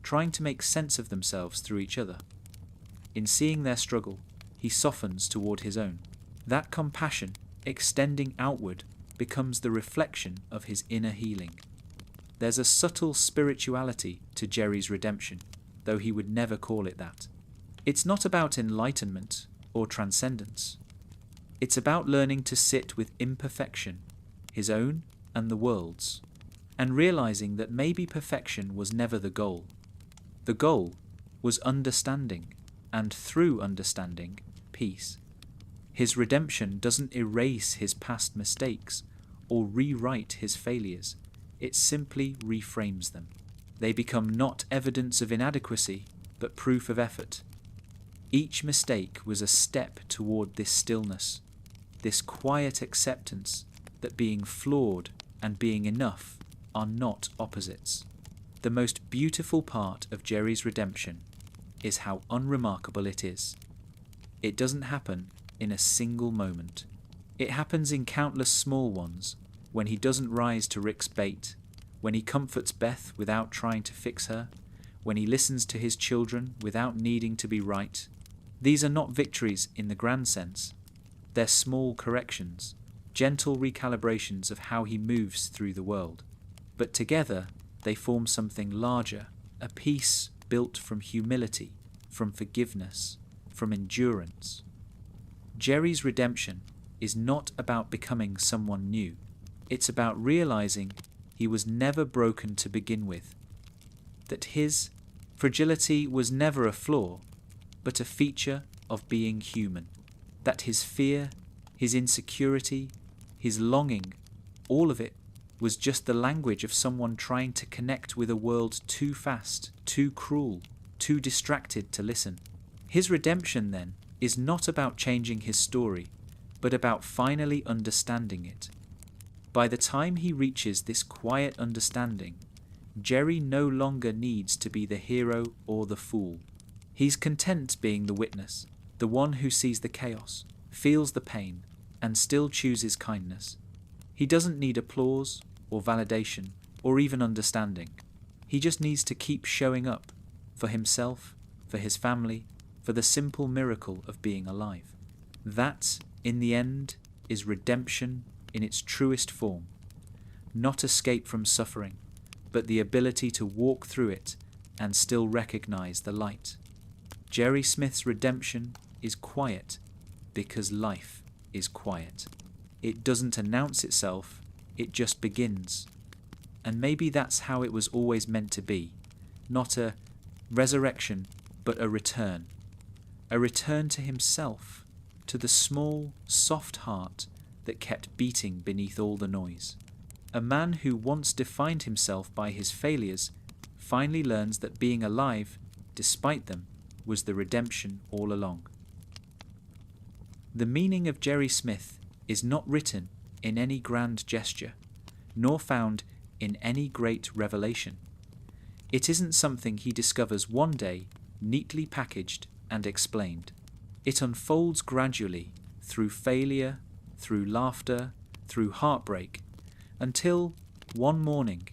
trying to make sense of themselves through each other. In seeing their struggle, he softens toward his own. That compassion, extending outward, becomes the reflection of his inner healing. There's a subtle spirituality to Jerry's redemption, though he would never call it that. It's not about enlightenment or transcendence. It's about learning to sit with imperfection, his own and the world's, and realizing that maybe perfection was never the goal. The goal was understanding, and through understanding, peace. His redemption doesn't erase his past mistakes or rewrite his failures. It simply reframes them. They become not evidence of inadequacy, but proof of effort. Each mistake was a step toward this stillness, this quiet acceptance that being flawed and being enough are not opposites. The most beautiful part of Jerry's redemption is how unremarkable it is. It doesn't happen in a single moment. It happens in countless small ones, when he doesn't rise to Rick's bait, when he comforts Beth without trying to fix her, when he listens to his children without needing to be right. These are not victories in the grand sense. They're small corrections, gentle recalibrations of how he moves through the world. But together, they form something larger, a peace built from humility, from forgiveness, from endurance. Jerry's redemption is not about becoming someone new. It's about realizing he was never broken to begin with, that his fragility was never a flaw, but a feature of being human, that his fear, his insecurity, his longing, all of it was just the language of someone trying to connect with a world too fast, too cruel, too distracted to listen. His redemption, then, is not about changing his story, but about finally understanding it. By the time he reaches this quiet understanding, Jerry no longer needs to be the hero or the fool. He's content being the witness, the one who sees the chaos, feels the pain, and still chooses kindness. He doesn't need applause or validation or even understanding. He just needs to keep showing up for himself, for his family, for the simple miracle of being alive. That, in the end, is redemption in its truest form. not escape from suffering, but the ability to walk through it and still recognize the light. Jerry Smith's redemption is quiet because life is quiet. It doesn't announce itself, it just begins. And maybe that's how it was always meant to be. Not a resurrection, but a return. A return to himself, to the small, soft heart that kept beating beneath all the noise. A man who once defined himself by his failures finally learns that being alive, despite them, was the redemption all along. The meaning of Jerry Smith is not written in any grand gesture, nor found in any great revelation. It isn't something he discovers one day, neatly packaged and explained. It unfolds gradually, through failure, through laughter, through heartbreak, until, one morning,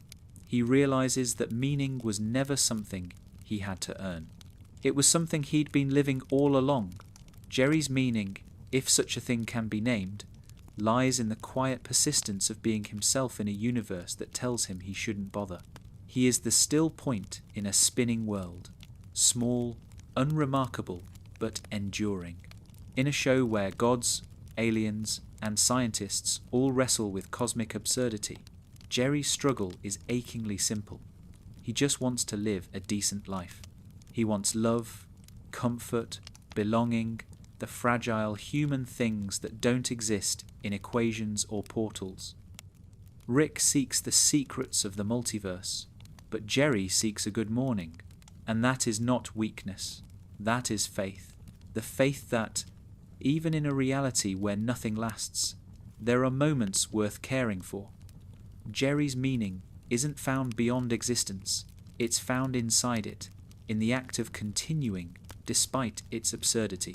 he realizes that meaning was never something he had to earn. It was something he'd been living all along. Jerry's meaning, if such a thing can be named, lies in the quiet persistence of being himself in a universe that tells him he shouldn't bother. He is the still point in a spinning world, small, unremarkable, but enduring. In a show where gods, aliens, and scientists all wrestle with cosmic absurdity, Jerry's struggle is achingly simple. He just wants to live a decent life. He wants love, comfort, belonging, the fragile human things that don't exist in equations or portals. Rick seeks the secrets of the multiverse, but Jerry seeks a good morning, and that is not weakness. That is faith. The faith that, even in a reality where nothing lasts, there are moments worth caring for. Jerry's meaning isn't found beyond existence, it's found inside it, in the act of continuing despite its absurdity.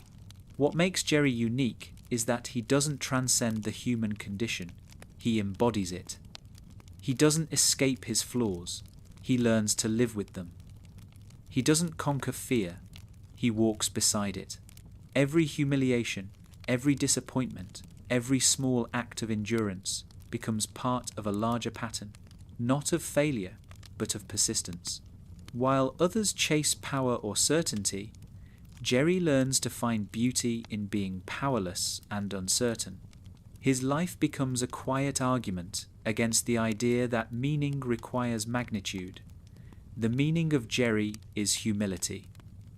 What makes Jerry unique is that he doesn't transcend the human condition, he embodies it. He doesn't escape his flaws, he learns to live with them. He doesn't conquer fear, he walks beside it. Every humiliation, every disappointment, every small act of endurance becomes part of a larger pattern, not of failure, but of persistence. While others chase power or certainty, Jerry learns to find beauty in being powerless and uncertain. His life becomes a quiet argument against the idea that meaning requires magnitude. The meaning of Jerry is humility.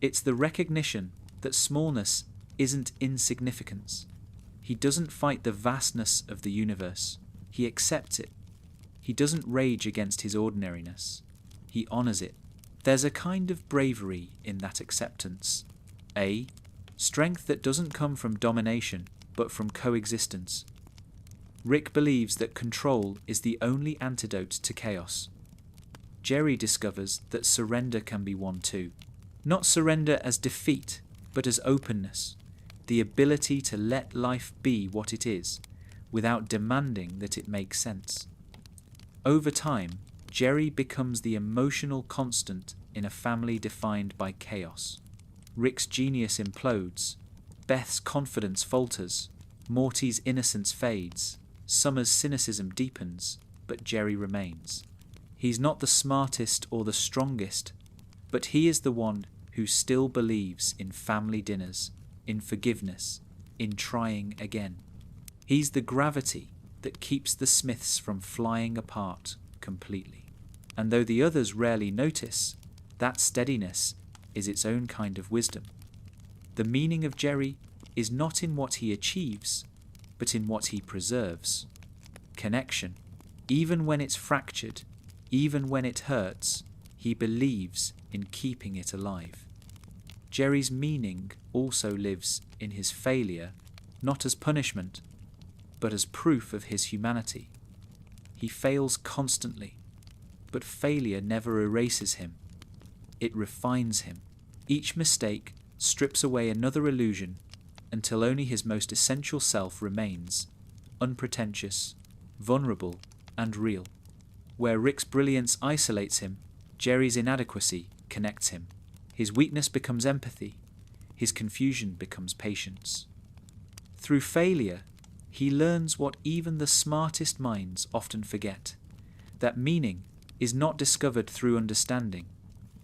It's the recognition that smallness isn't insignificance. He doesn't fight the vastness of the universe. He accepts it. He doesn't rage against his ordinariness. He honors it. There's a kind of bravery in that acceptance. Strength that doesn't come from domination, but from coexistence. Rick believes that control is the only antidote to chaos. Jerry discovers that surrender can be won too. Not surrender as defeat, but as openness, the ability to let life be what it is, without demanding that it make sense. Over time, Jerry becomes the emotional constant in a family defined by chaos. Rick's genius implodes, Beth's confidence falters, Morty's innocence fades, Summer's cynicism deepens, but Jerry remains. He's not the smartest or the strongest, but he is the one who still believes in family dinners, in forgiveness, in trying again. He's the gravity that keeps the Smiths from flying apart completely. And though the others rarely notice, that steadiness is its own kind of wisdom. The meaning of Jerry is not in what he achieves, but in what he preserves. Connection. Even when it's fractured, even when it hurts, he believes in keeping it alive. Jerry's meaning also lives in his failure, not as punishment, but as proof of his humanity. He fails constantly, but failure never erases him. It refines him. Each mistake strips away another illusion until only his most essential self remains, unpretentious, vulnerable, and real. Where Rick's brilliance isolates him, Jerry's inadequacy connects him. His weakness becomes empathy. His confusion becomes patience. Through failure, he learns what even the smartest minds often forget, that meaning is not discovered through understanding,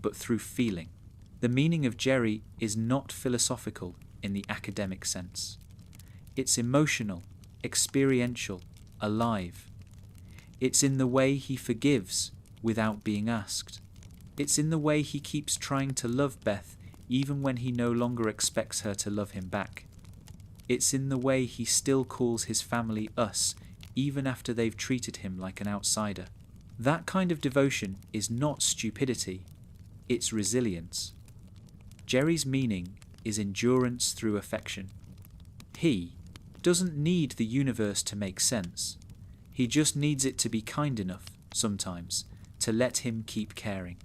but through feeling. The meaning of Jerry is not philosophical in the academic sense. It's emotional, experiential, alive. It's in the way he forgives without being asked. It's in the way he keeps trying to love Beth even when he no longer expects her to love him back. It's in the way he still calls his family us even after they've treated him like an outsider. That kind of devotion is not stupidity, it's resilience. Jerry's meaning is endurance through affection. He doesn't need the universe to make sense. He just needs it to be kind enough, sometimes, to let him keep caring.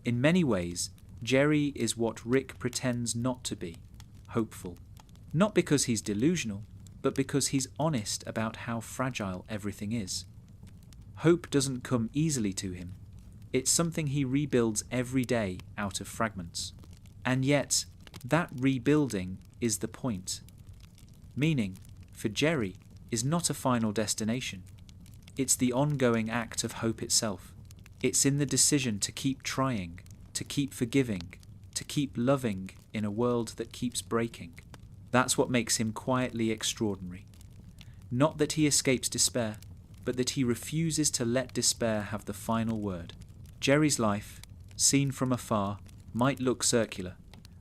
In many ways, Jerry is what Rick pretends not to be, hopeful. Not because he's delusional, but because he's honest about how fragile everything is. Hope doesn't come easily to him. It's something he rebuilds every day out of fragments. And yet, that rebuilding is the point. Meaning, for Jerry, is not a final destination. It's the ongoing act of hope itself. It's in the decision to keep trying, to keep forgiving, to keep loving in a world that keeps breaking. That's what makes him quietly extraordinary. Not that he escapes despair, but that he refuses to let despair have the final word. Jerry's life, seen from afar, might look circular,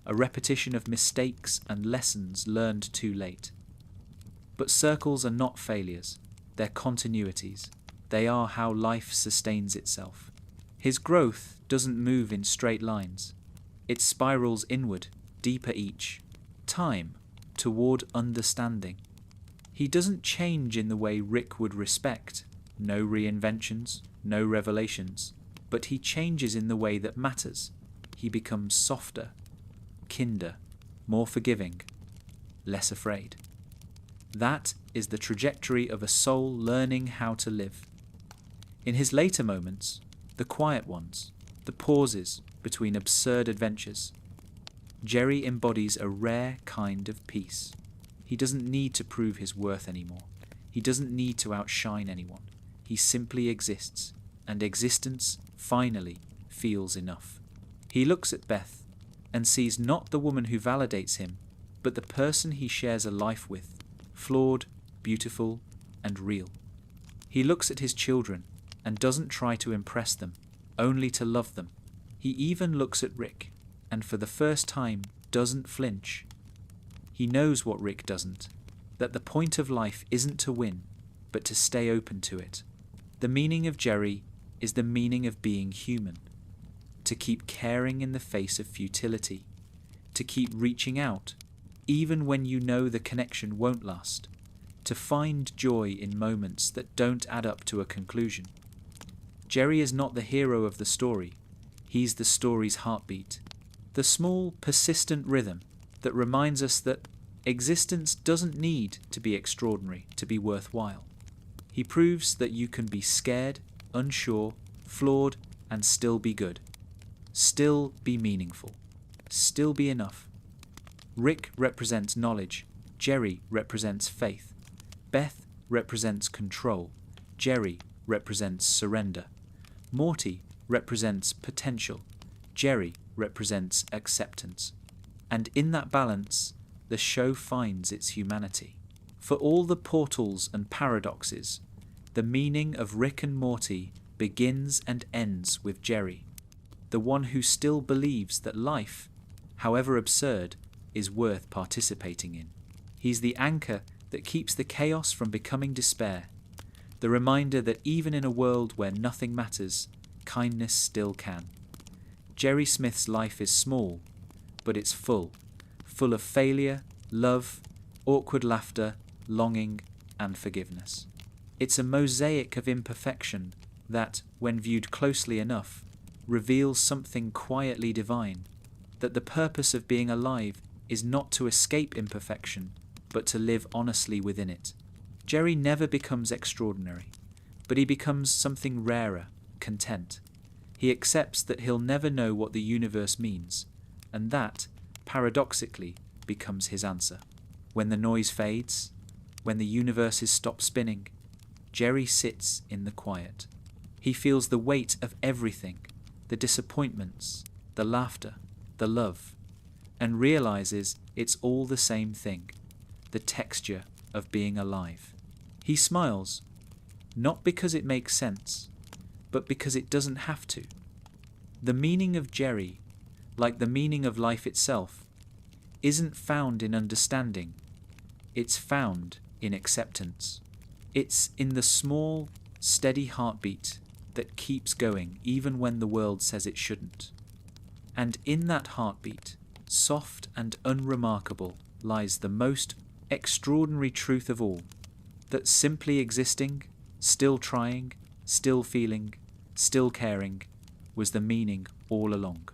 a repetition of mistakes and lessons learned too late. But circles are not failures, they're continuities. They are how life sustains itself. His growth doesn't move in straight lines. It spirals inward, deeper each time, toward understanding. He doesn't change in the way Rick would respect. No reinventions, no revelations. But he changes in the way that matters. He becomes softer, kinder, more forgiving, less afraid. That is the trajectory of a soul learning how to live. In his later moments, the quiet ones, the pauses between absurd adventures, Jerry embodies a rare kind of peace. He doesn't need to prove his worth anymore. He doesn't need to outshine anyone. He simply exists, and existence, finally, feels enough. He looks at Beth and sees not the woman who validates him, but the person he shares a life with, flawed, beautiful, and real. He looks at his children and doesn't try to impress them, only to love them. He even looks at Rick, and for the first time doesn't flinch. He knows what Rick doesn't, that the point of life isn't to win, but to stay open to it. The meaning of Jerry is the meaning of being human, to keep caring in the face of futility, to keep reaching out, even when you know the connection won't last, to find joy in moments that don't add up to a conclusion. Jerry is not the hero of the story, he's the story's heartbeat, the small, persistent rhythm that reminds us that existence doesn't need to be extraordinary to be worthwhile. He proves that you can be scared, unsure, flawed, and still be good. Still be meaningful. Still be enough. Rick represents knowledge. Jerry represents faith. Beth represents control. Jerry represents surrender. Morty represents potential. Jerry represents acceptance. And in that balance, the show finds its humanity. For all the portals and paradoxes, the meaning of Rick and Morty begins and ends with Jerry, the one who still believes that life, however absurd, is worth participating in. He's the anchor that keeps the chaos from becoming despair, the reminder that even in a world where nothing matters, kindness still can. Jerry Smith's life is small, but it's full of failure, love, awkward laughter, longing, and forgiveness. It's a mosaic of imperfection that, when viewed closely enough, reveals something quietly divine, that the purpose of being alive is not to escape imperfection, but to live honestly within it. Jerry never becomes extraordinary, but he becomes something rarer, content. He accepts that he'll never know what the universe means, and that, paradoxically, becomes his answer. When the noise fades, when the universes stop spinning, Jerry sits in the quiet. He feels the weight of everything, the disappointments, the laughter, the love, and realizes it's all the same thing, the texture of being alive. He smiles, not because it makes sense, but because it doesn't have to. The meaning of Jerry, like the meaning of life itself, isn't found in understanding, it's found in acceptance. It's in the small, steady heartbeat that keeps going even when the world says it shouldn't. And in that heartbeat, soft and unremarkable, lies the most extraordinary truth of all, that simply existing, still trying, still feeling, still caring, was the meaning all along.